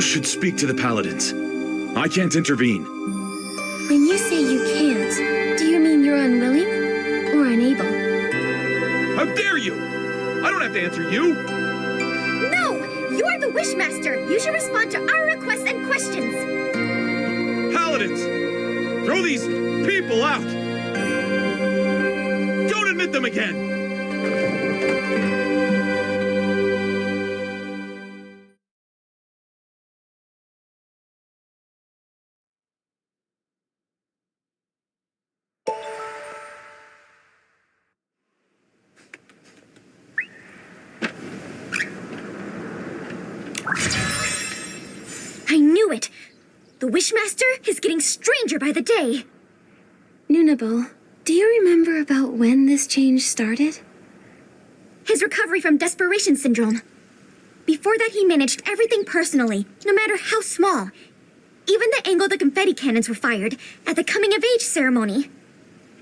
should speak to the Paladins. I can't intervene.
When you say you can't, do you mean you're unwilling or unable?
How dare you! I don't have to answer you!
No! You're the Wishmaster! You should respond to our requests and questions!
Paladins! Throw these people out! Don't admit them again!
I knew it! The Wishmaster is getting stranger by the day!
Nunable, do you remember about when this change started?
His recovery from desperation syndrome. Before that, he managed everything personally, no matter how small. Even the angle the confetti cannons were fired at the coming-of-age ceremony.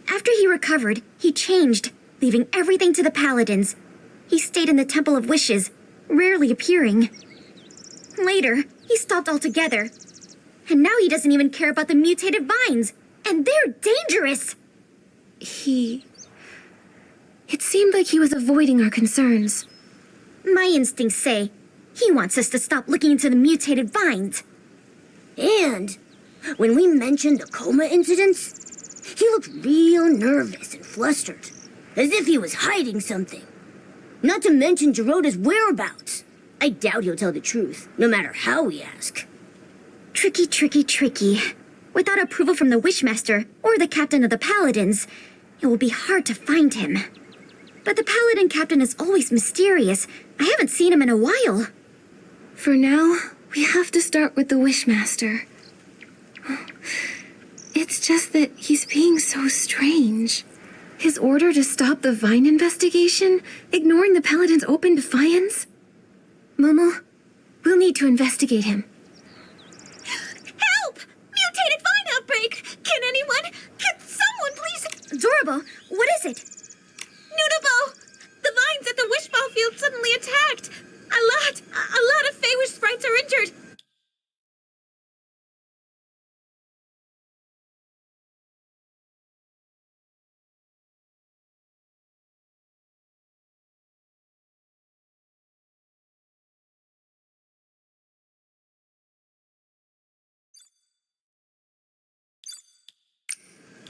After he recovered, he changed, leaving everything to the Paladins. He stayed in the Temple of Wishes, rarely appearing. Later, he stopped altogether. And now he doesn't even care about the mutated vines. And they're dangerous!
It seemed like he was avoiding our concerns.
My instincts say he wants us to stop looking into the mutated vines.
And when we mentioned the coma incidents, he looked real nervous and flustered, as if he was hiding something. Not to mention Giroda's whereabouts. I doubt he'll tell the truth, no matter how we ask.
Tricky, tricky, tricky. Without approval from the Wishmaster or the captain of the Paladins, it will be hard to find him. But the Paladin captain is always mysterious. I haven't seen him in a while.
For now, we have to start with the Wishmaster. It's just that he's being so strange. His order to stop the Vine investigation, ignoring the Paladin's open defiance? Momo, we'll need to investigate him.
Help! Mutated vine outbreak! Can someone please... Zorabo, what is it? Nunabo! The vines at the Wishball Field suddenly attacked! A lot of Feywish sprites are injured!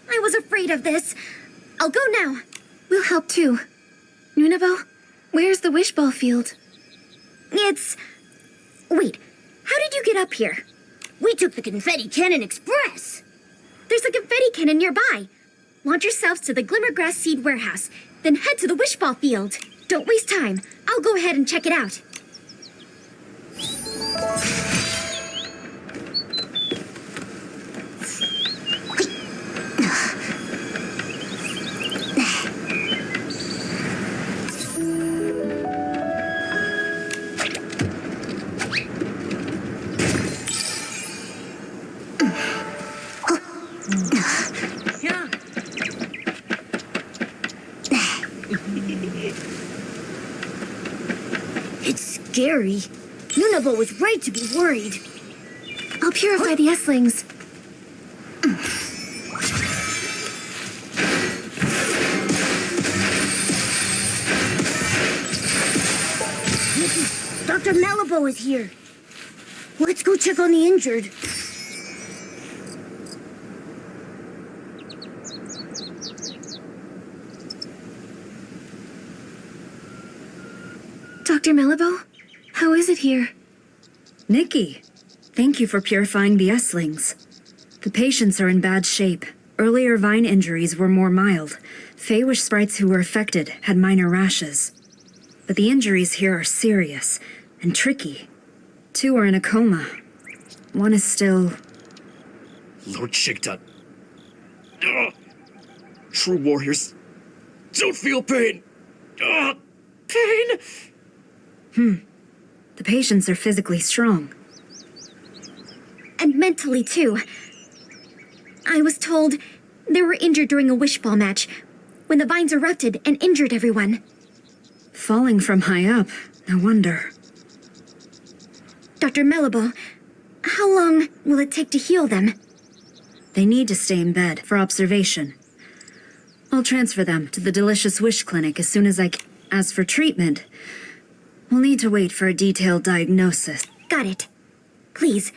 I was afraid of this. I'll go now.
We'll help too. Nunabo, where's the Wishball Field?
Wait, how did you get up here? We took the Confetti Cannon Express.
There's a confetti cannon nearby. Launch yourselves to the Glimmergrass Seed Warehouse, then head to the Wishball Field. Don't waste time. I'll go ahead and check it out.
It's scary. Nunabo was right to be worried.
I'll purify the Esslings.
Dr. Malabo is here. Let's go check on the injured.
Dr. Malabo, how is it here?
Nikki, thank you for purifying the Esslings. The patients are in bad shape. Earlier vine injuries were more mild. Feywish sprites who were affected had minor rashes. But the injuries here are serious and tricky. 2 are in a coma. 1 is still...
Lord Shigta. True warriors don't feel pain. Pain!
The patients are physically strong.
And mentally, too. I was told they were injured during a wishball match when the vines erupted and injured everyone.
Falling from high up, no wonder.
Dr. Malabo, how long will it take to heal them?
They need to stay in bed for observation. I'll transfer them to the Delicious Wish Clinic as soon as I can. As for treatment, we'll need to wait for a detailed diagnosis.
Got it. Please,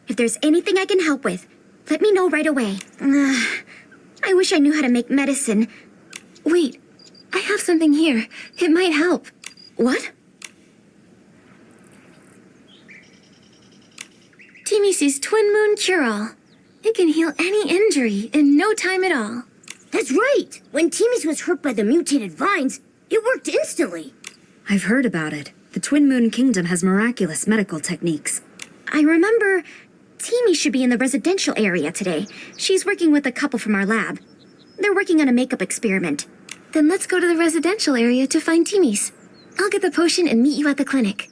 if there's anything I can help with, let me know right away. I wish I knew how to make medicine.
Wait, I have something here. It might help.
What?
Timisi's Twin Moon Cure-All. It can heal any injury in no time at all.
That's right! When Timis was hurt by the mutated vines, it worked instantly.
I've heard about it. The Twin Moon Kingdom has miraculous medical techniques.
I remember Timmy should be in the residential area today. She's working with a couple from our lab. They're working on a makeup experiment.
Then let's go to the residential area to find Timmy's. I'll get the potion and meet you at the clinic.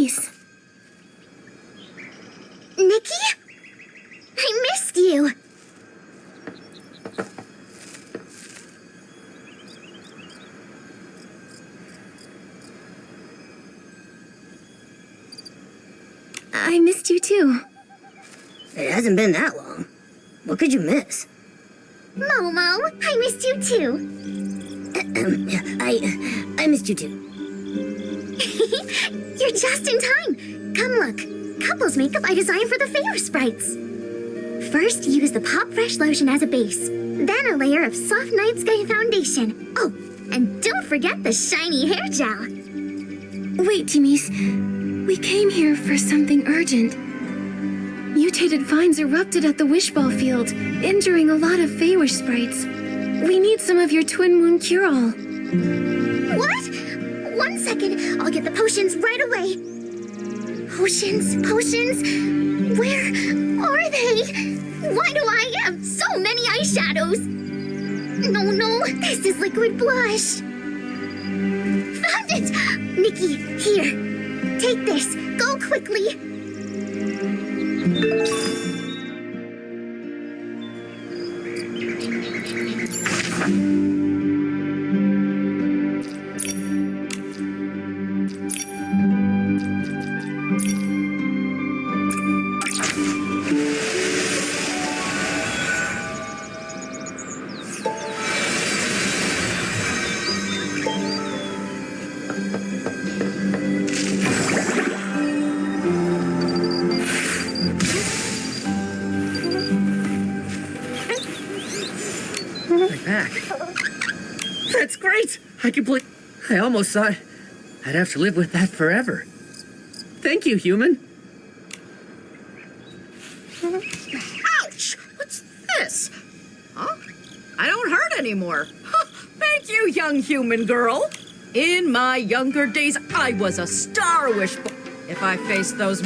Timmy's. Nikki? I missed you. I missed you too.
It hasn't been that long. What could you miss?
Momo, I missed you too.
I missed you too.
You're just in time. Come look. Couples makeup I designed for the Favor Sprites. First, use the Pop Fresh lotion as a base. Then a layer of soft Night Sky foundation. Oh, and don't forget the shiny hair gel.
Wait, Timmy's. We came here for something urgent. Mutated vines erupted at the Wishball field, injuring a lot of Feywish sprites. We need some of your Twin Moon cure-all.
What? 1 second. I'll get the potions right away. Potions? Where are they? Why do I have so many eyeshadows? No, this is liquid blush. Found it! Nikki, here. Take this. Go quickly.
Back. That's great! I almost thought I'd have to live with that forever. Thank you, human.
Ouch! What's this? Huh? I don't hurt anymore. Thank you, young human girl. In my younger days, I was a Star Wish boy. If I faced those...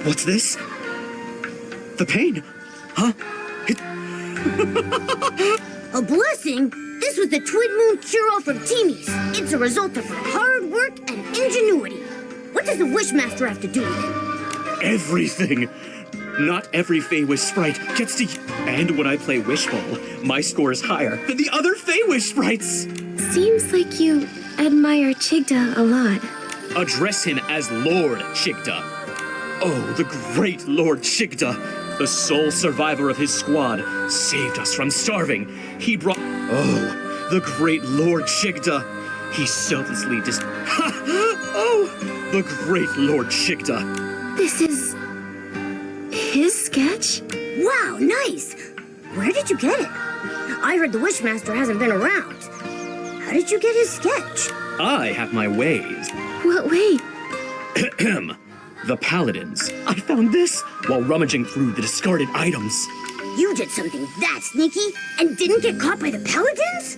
What's this? The pain? Huh?
A blessing? This was the Twin Moon cure-all from Timmy's. It's a result of her hard work and ingenuity. What does the Wishmaster have to do with it?
Everything! Not every Feywish sprite gets to... And when I play Wishball, my score is higher than the other Feywish sprites!
Seems like you admire Chigda a lot.
Address him as Lord Chigda. Oh, the great Lord Chigda, the sole survivor of his squad, saved us from starving. He brought... Oh, the great Lord Chigda. He selflessly Oh, the great Lord Chigda.
This is... his sketch?
Wow, nice! Where did you get it? I heard the Wishmaster hasn't been around. How did you get his sketch?
I have my ways.
What way?
The Paladins. I found this while rummaging through the discarded items.
You did something that sneaky and didn't get caught by the Paladins?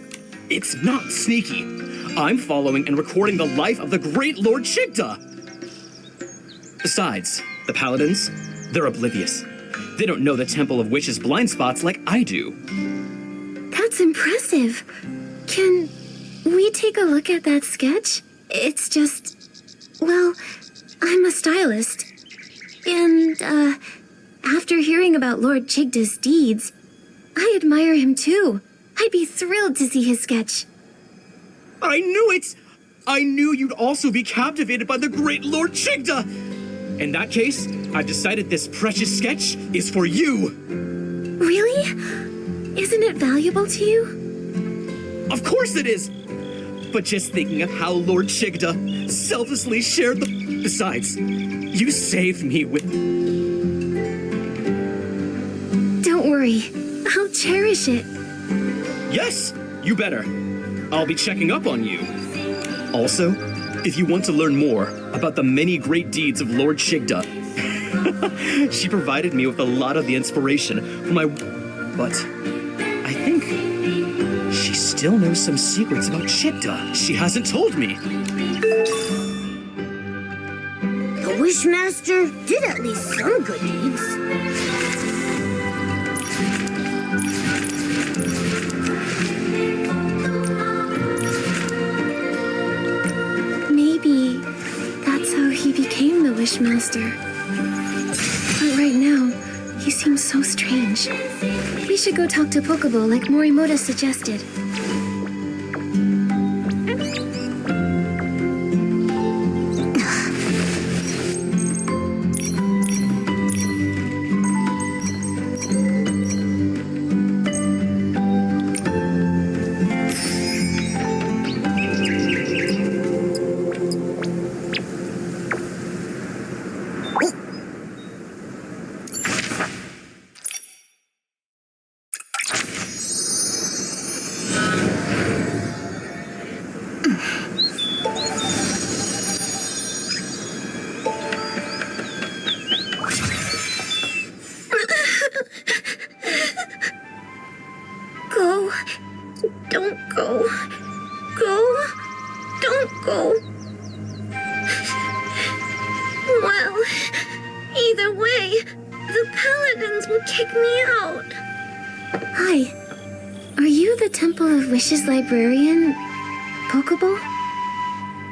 It's not sneaky. I'm following and recording the life of the great Lord Chigda. Besides, the Paladins, they're oblivious. They don't know the Temple of Witches' blind spots like I do.
That's impressive. Can we take a look at that sketch? It's just... well, I'm a stylist. And, after hearing about Lord Chigda's deeds, I admire him too. I'd be thrilled to see his sketch.
I knew it! I knew you'd also be captivated by the great Lord Chigda! In that case, I've decided this precious sketch is for you!
Really? Isn't it valuable to you?
Of course it is! But just thinking of how Lord Chigda selflessly shared the... Besides, you saved me with...
Don't worry. I'll cherish it.
Yes, you better. I'll be checking up on you. Also, if you want to learn more about the many great deeds of Lord Chigda, she provided me with a lot of the inspiration for my... But I think she still knows some secrets about Chigda she hasn't told me.
The Wishmaster did at least some good deeds.
Wishmaster. But right now, he seems so strange. We should go talk to Pokébo like Morimoto suggested.
Go. Don't go. Go. Don't go. Well, either way, the Paladins will kick me out.
Hi. Are you the Temple of Wishes librarian, Pokébo?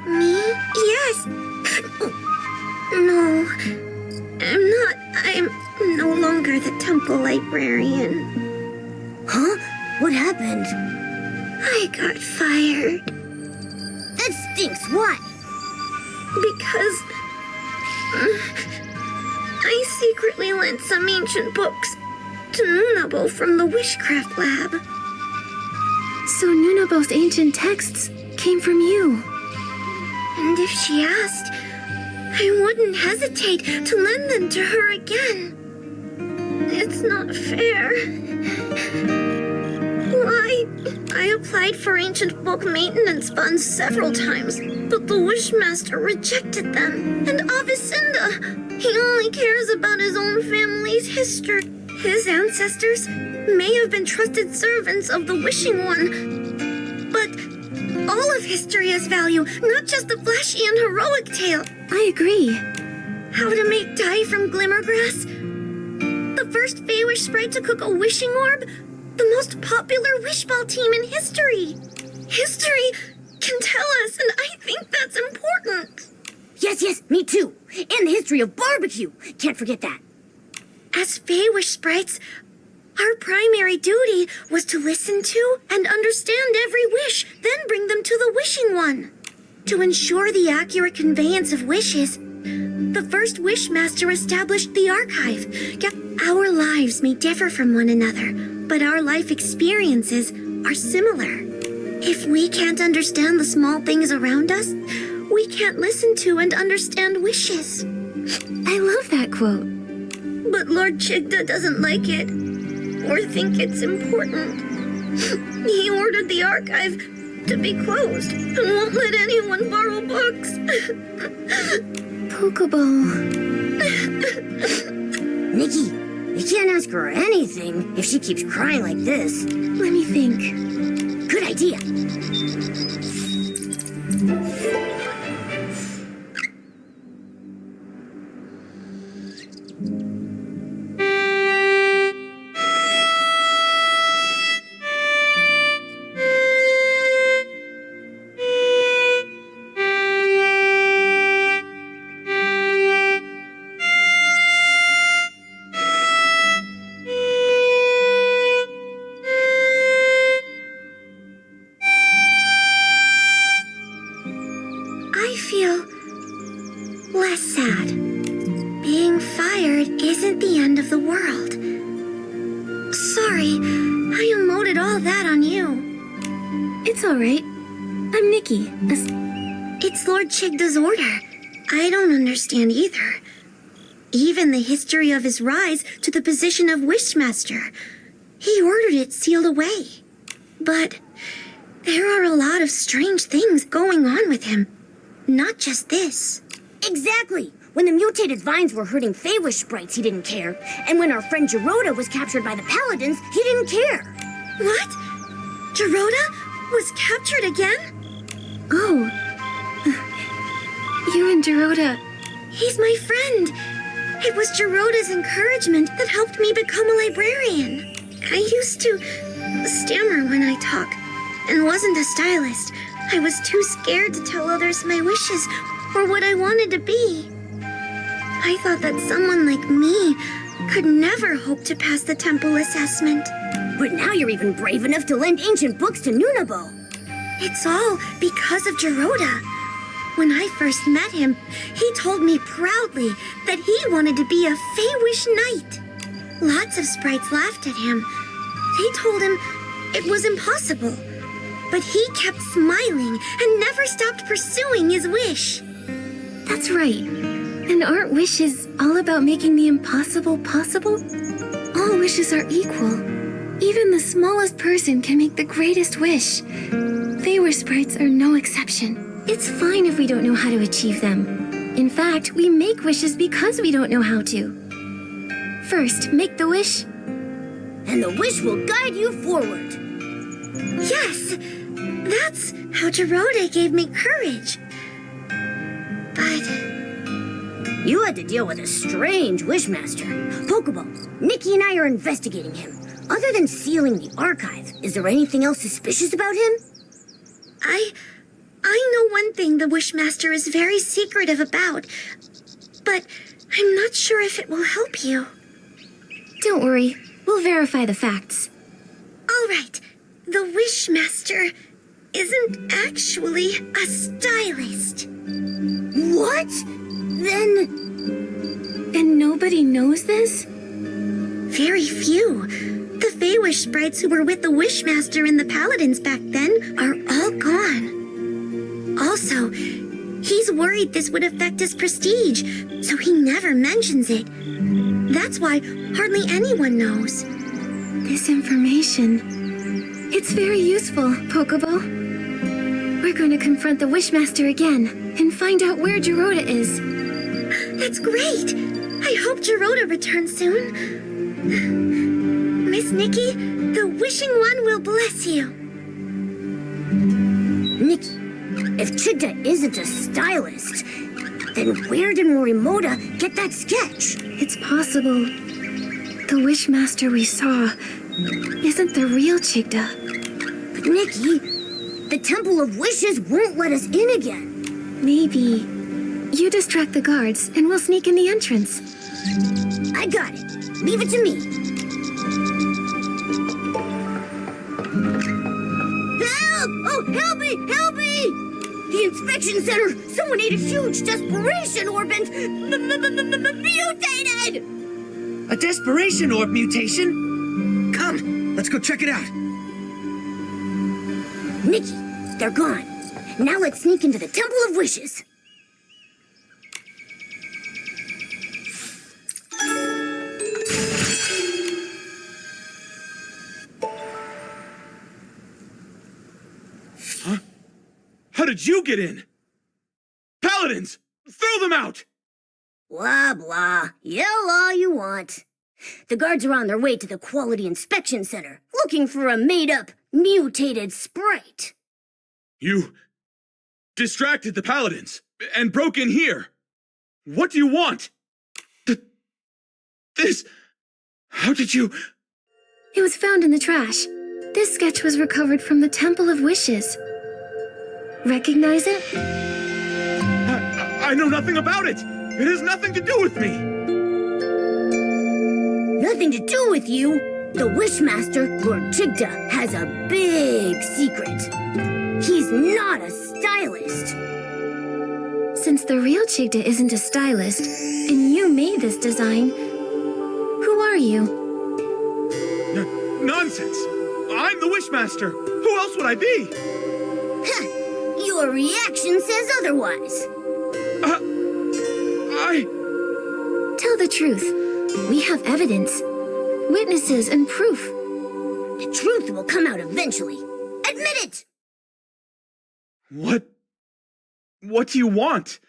Me? Yes. No. I'm not. I'm no longer the temple librarian.
Huh? What happened?
I got fired.
That stinks. Why?
Because I secretly lent some ancient books to Nunabo from the Wishcraft Lab.
So Nunabo's ancient texts came from you.
And if she asked, I wouldn't hesitate to lend them to her again. It's not fair. Why? I applied for ancient book maintenance funds several times, but the Wishmaster rejected them. And Avicenda, he only cares about his own family's history. His ancestors may have been trusted servants of the Wishing One, but all of history has value, not just the flashy and heroic tale.
I agree.
How to make dye from glimmergrass? The first Feywish sprite to cook a wishing orb? The most popular wishball team in history. History can tell us, and I think that's important.
Yes, me too. And the history of barbecue. Can't forget that.
As Feywish sprites, our primary duty was to listen to and understand every wish, then bring them to the Wishing One. To ensure the accurate conveyance of wishes, the first Wishmaster established the archive. Our lives may differ from one another, but our life experiences are similar. If we can't understand the small things around us, we can't listen to and understand wishes.
I love that quote.
But Lord Chigda doesn't like it, or think it's important. He ordered the archive to be closed and won't let anyone borrow books.
Pokébo.
Nikki, you can't ask her anything if she keeps crying like this.
Let me think.
Good idea.
I feel less sad. Being fired isn't the end of the world. Sorry, I emoted all that on you.
It's alright. I'm Nikki.
It's Lord Chigda's order. I don't understand either. Even the history of his rise to the position of Wishmaster. He ordered it sealed away. But there are a lot of strange things going on with him. Not just this.
Exactly. When the mutated vines were hurting Feywish sprites, he didn't care. And when our friend Geroda was captured by the Paladins, he didn't care.
What? Geroda was captured again?
Oh. You and Geroda.
He's my friend. It was Geroda's encouragement that helped me become a librarian. I used to stammer when I talk, and wasn't a stylist. I was too scared to tell others my wishes or what I wanted to be. I thought that someone like me could never hope to pass the temple assessment.
But now you're even brave enough to lend ancient books to Nunabo.
It's all because of Geroda. When I first met him, he told me proudly that he wanted to be a Feywish knight. Lots of sprites laughed at him. They told him it was impossible. But he kept smiling and never stopped pursuing his wish.
That's right. And aren't wishes all about making the impossible possible? All wishes are equal. Even the smallest person can make the greatest wish. Feywish sprites are no exception. It's fine if we don't know how to achieve them. In fact, we make wishes because we don't know how to. First, make the wish.
And the wish will guide you forward.
Yes, that's how Geroda gave me courage. But
you had to deal with a strange wishmaster. Pokeball, Nikki and I are investigating him. Other than sealing the archive, is there anything else suspicious about him?
I know one thing the Wishmaster is very secretive about, but I'm not sure if it will help you.
Don't worry, we'll verify the facts.
All right, the Wishmaster isn't actually a stylist.
What? Then...
And nobody knows this?
Very few. The Feywish sprites who were with the Wishmaster and the Paladins back then are all gone. Also, he's worried this would affect his prestige, so he never mentions it. That's why hardly anyone knows.
This information... It's very useful, Pokebo. We're going to confront the Wishmaster again and find out where Geroda is.
That's great! I hope Geroda returns soon. Miss Nikki, the Wishing One will bless you.
Nikki, if Chigda isn't a stylist, then where did Morimoto get that sketch?
It's possible the Wishmaster we saw isn't the real Chigda.
But Nikki, the Temple of Wishes won't let us in again.
Maybe. You distract the guards and we'll sneak in the entrance.
I got it. Leave it to me. Help! Oh, help me! Help me! The inspection center! Someone ate a huge desperation orb and mutated!
A desperation orb mutation? Come, let's go check it out.
Nikki, they're gone. Now let's sneak into the Temple of Wishes.
Huh? How did you get in? Paladins! Throw them out!
Blah, blah. Yell all you want. The guards are on their way to the Quality Inspection Center, looking for a made-up, mutated sprite.
You distracted the Paladins and broke in here. What do you want? This... How did you...
It was found in the trash. This sketch was recovered from the Temple of Wishes. Recognize it?
I know nothing about it! It has nothing to do with me!
Nothing to do with you? The Wishmaster, Lord Chigda, has a big secret. He's not a stylist.
Since the real Chigda isn't a stylist, and you made this design, who are you?
Nonsense! I'm the Wishmaster! Who else would I be?
Your reaction says otherwise.
Tell the truth. We have evidence, witnesses, and proof.
The truth will come out eventually. Admit it!
What do you want?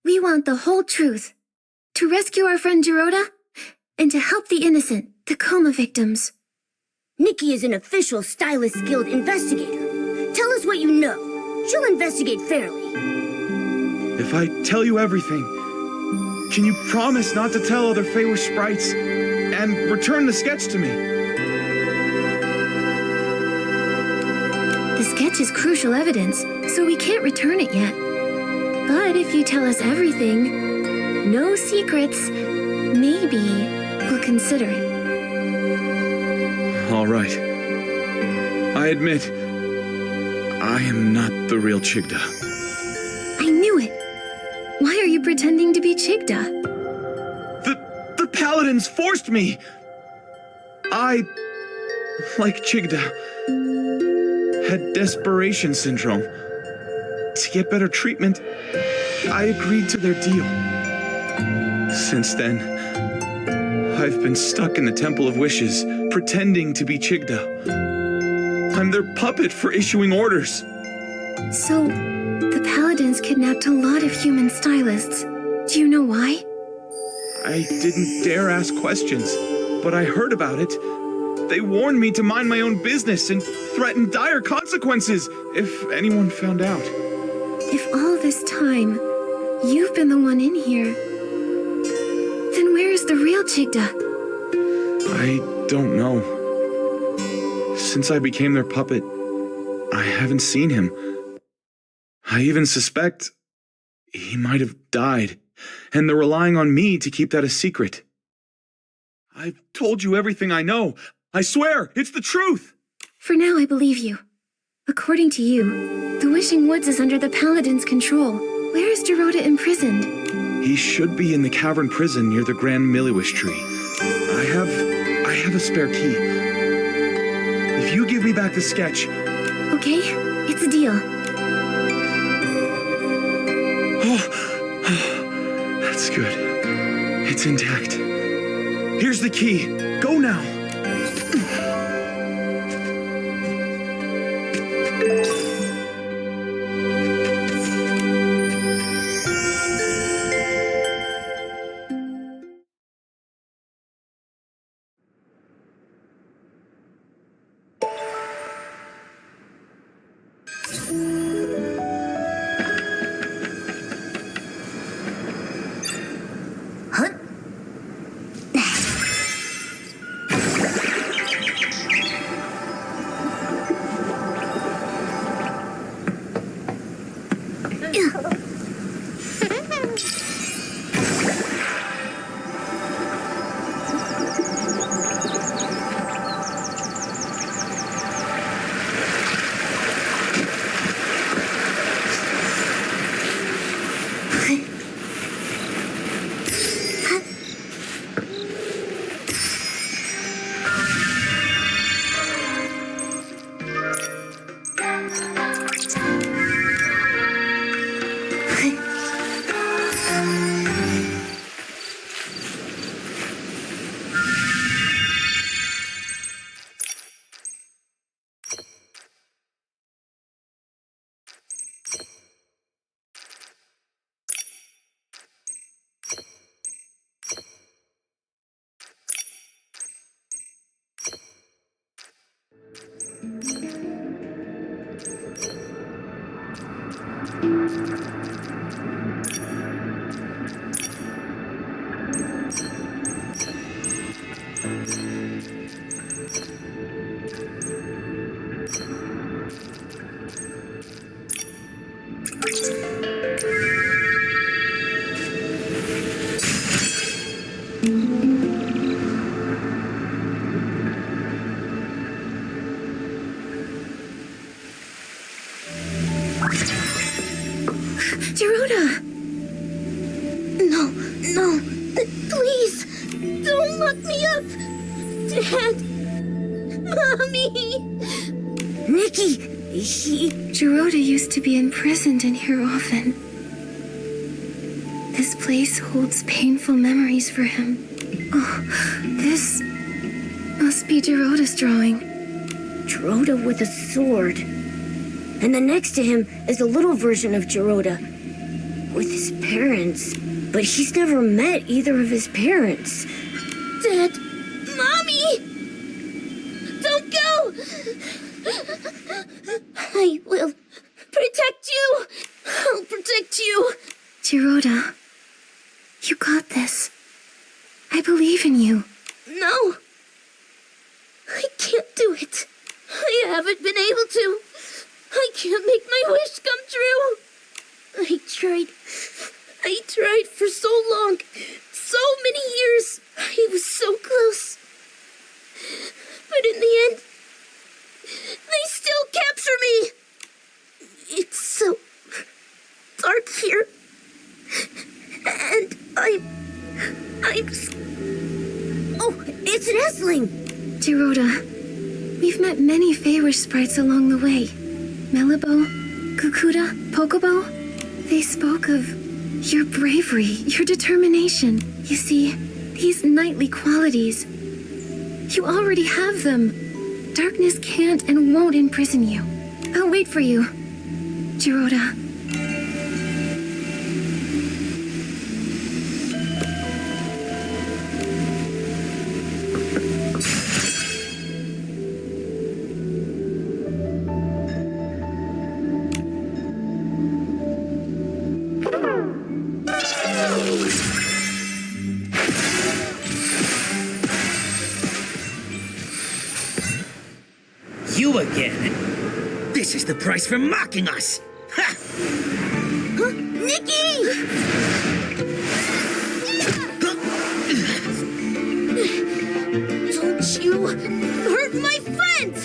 We want the whole truth. To rescue our friend Geroda, and to help the innocent, the coma victims.
Nikki is an official Stylist Guild investigator. Tell us what you know. She'll investigate fairly.
If I tell you everything, can you promise not to tell other Feywish sprites and return the sketch to me?
The sketch is crucial evidence, so we can't return it yet. But if you tell us everything,
No secrets. Maybe we'll consider it.
All right. I admit, I am not the real Chigda.
I knew it. Why are you pretending to be Chigda?
The paladins forced me! I, like Chigda, had desperation syndrome. To get better treatment, I agreed to their deal. Since then, I've been stuck in the Temple of Wishes, pretending to be Chigda. I'm their puppet for issuing orders.
So, the Paladins kidnapped a lot of human stylists. Do you know why?
I didn't dare ask questions, but I heard about it. They warned me to mind my own business and threatened dire consequences if anyone found out.
If all this time, you've been the one in here, then where is the real Chigda?
I don't know. Since I became their puppet, I haven't seen him. I even suspect he might have died, and they're relying on me to keep that a secret. I've told you everything I know. I swear, it's the truth!
For now, I believe you. According to you, the Wishing Woods is under the Paladin's control. Where is Geroda imprisoned?
He should be in the cavern prison near the Grand Miliwish tree. I have a spare key. If you give me back the sketch...
Okay, it's a deal.
That's good. It's intact. Here's the key. Go now.
Geroda!
No, please, don't lock me up! Dad! Mommy!
Nikki,
Geroda used to be imprisoned in here often. This place holds painful memories for him. Oh, this must be Geroda's drawing.
Geroda with a sword. And then next to him is a little version of Geroda with his parents. But he's never met either of his parents.
Dad! Mommy! Don't go! I will protect you! I'll protect you!
Geroda, you got this. I believe in you.
No! I can't do it. I haven't been able to. I can't make my wish come true. I tried
I tried for so long, so many years. I was so close. But in the end, they still capture me. It's so dark here. And Oh, it's an Essling!
Geroda, we've met many Feywish sprites along the way. Melibo, Kukuda, Pokobo. They spoke of your bravery, your determination. You see, these knightly qualities, you already have them. Darkness can't and won't imprison you. I'll wait for you, Geroda.
You again? This is the price for mocking us! Ha!
Huh? Nikki! Don't you hurt my friends!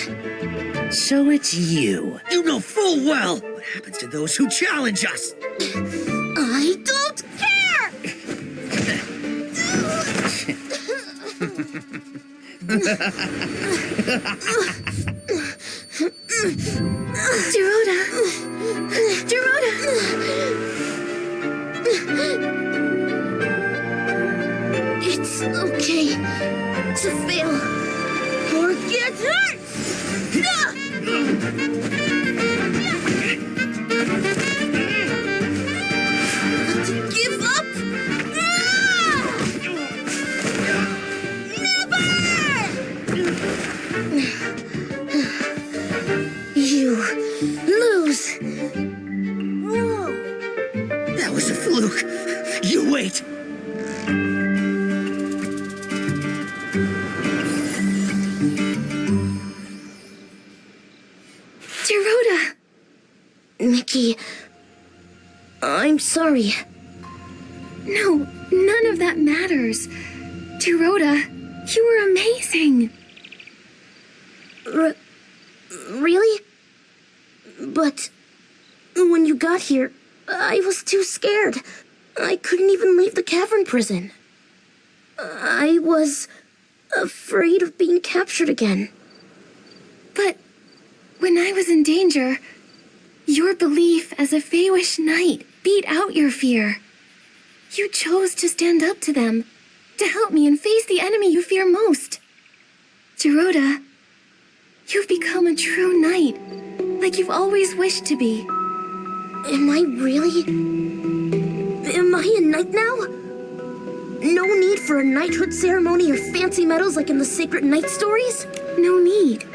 So it's you. You know full well what happens to those who challenge us.
I don't care!
Geroda! Geroda!
It's okay to fail or get hurt! But to give up? You lose.
Whoa. That was a fluke. You wait.
Geroda!
Nikki, I'm sorry.
No, none of that matters. Geroda, you were amazing.
Really? But when you got here, I was too scared. I couldn't even leave the cavern prison. I was afraid of being captured again.
But when I was in danger, your belief as a Feywish knight beat out your fear. You chose to stand up to them, to help me and face the enemy you fear most. Geroda, you've become a true knight, like you've always wished to be.
Am I really? Am I a knight now? No need for a knighthood ceremony or fancy medals like in the sacred knight stories?
No need.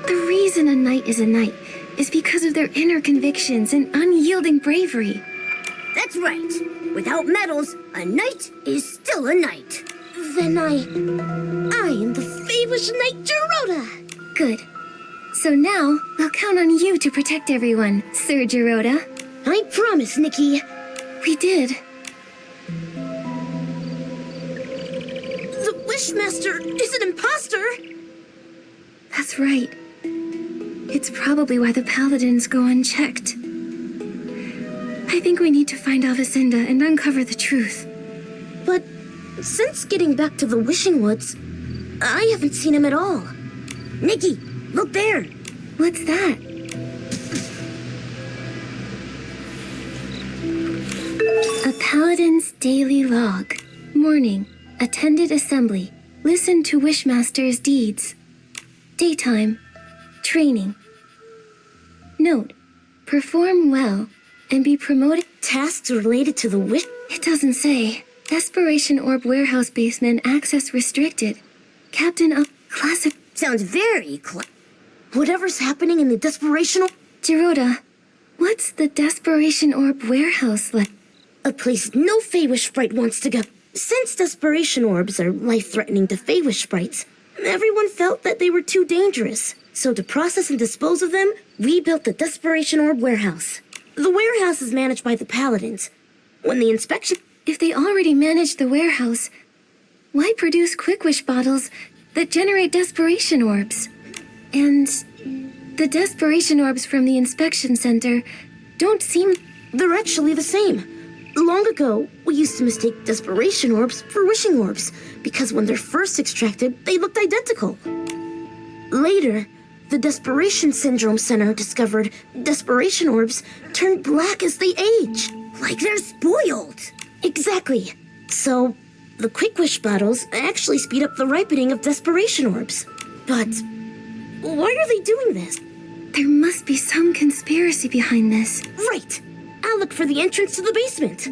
The reason a knight is a knight is because of their inner convictions and unyielding bravery.
That's right. Without medals, a knight is still a knight. Then I am the Feywish Knight Geroda.
Good. So now, I'll count on you to protect everyone, Sir Geroda.
I promise, Nikki.
We did.
The Wishmaster is an imposter!
That's right. It's probably why the Paladins go unchecked. I think we need to find Avicenda and uncover the truth.
But since getting back to the Wishing Woods, I haven't seen him at all. Nikki, look there!
What's that? A Paladin's daily log. Morning. Attended assembly. Listened to Wishmaster's deeds. Daytime. Training. Note. Perform well and be promoted.
Tasks related to the wish?
It doesn't say. Desperation Orb warehouse basement access restricted. Captain of classic.
Sounds very Whatever's happening in the Desperation Orb.
Geroda, what's the Desperation Orb warehouse like?
A place no Feywish sprite wants to go. Since Desperation Orbs are life-threatening to Feywish sprites, everyone felt that they were too dangerous. So to process and dispose of them, we built the Desperation Orb warehouse. The warehouse is managed by the Paladins, when the inspection...
If they already manage the warehouse, why produce Quick Wish bottles that generate desperation orbs? And the desperation orbs from the inspection center don't seem...
They're actually the same. Long ago, we used to mistake desperation orbs for wishing orbs, because when they're first extracted, they looked identical. Later, the Desperation Syndrome Center discovered desperation orbs turn black as they age.
Like they're spoiled.
Exactly. So, the Quick Wish bottles actually speed up the ripening of desperation orbs. But why are they doing this?
There must be some conspiracy behind this.
Right. I'll look for the entrance to the basement.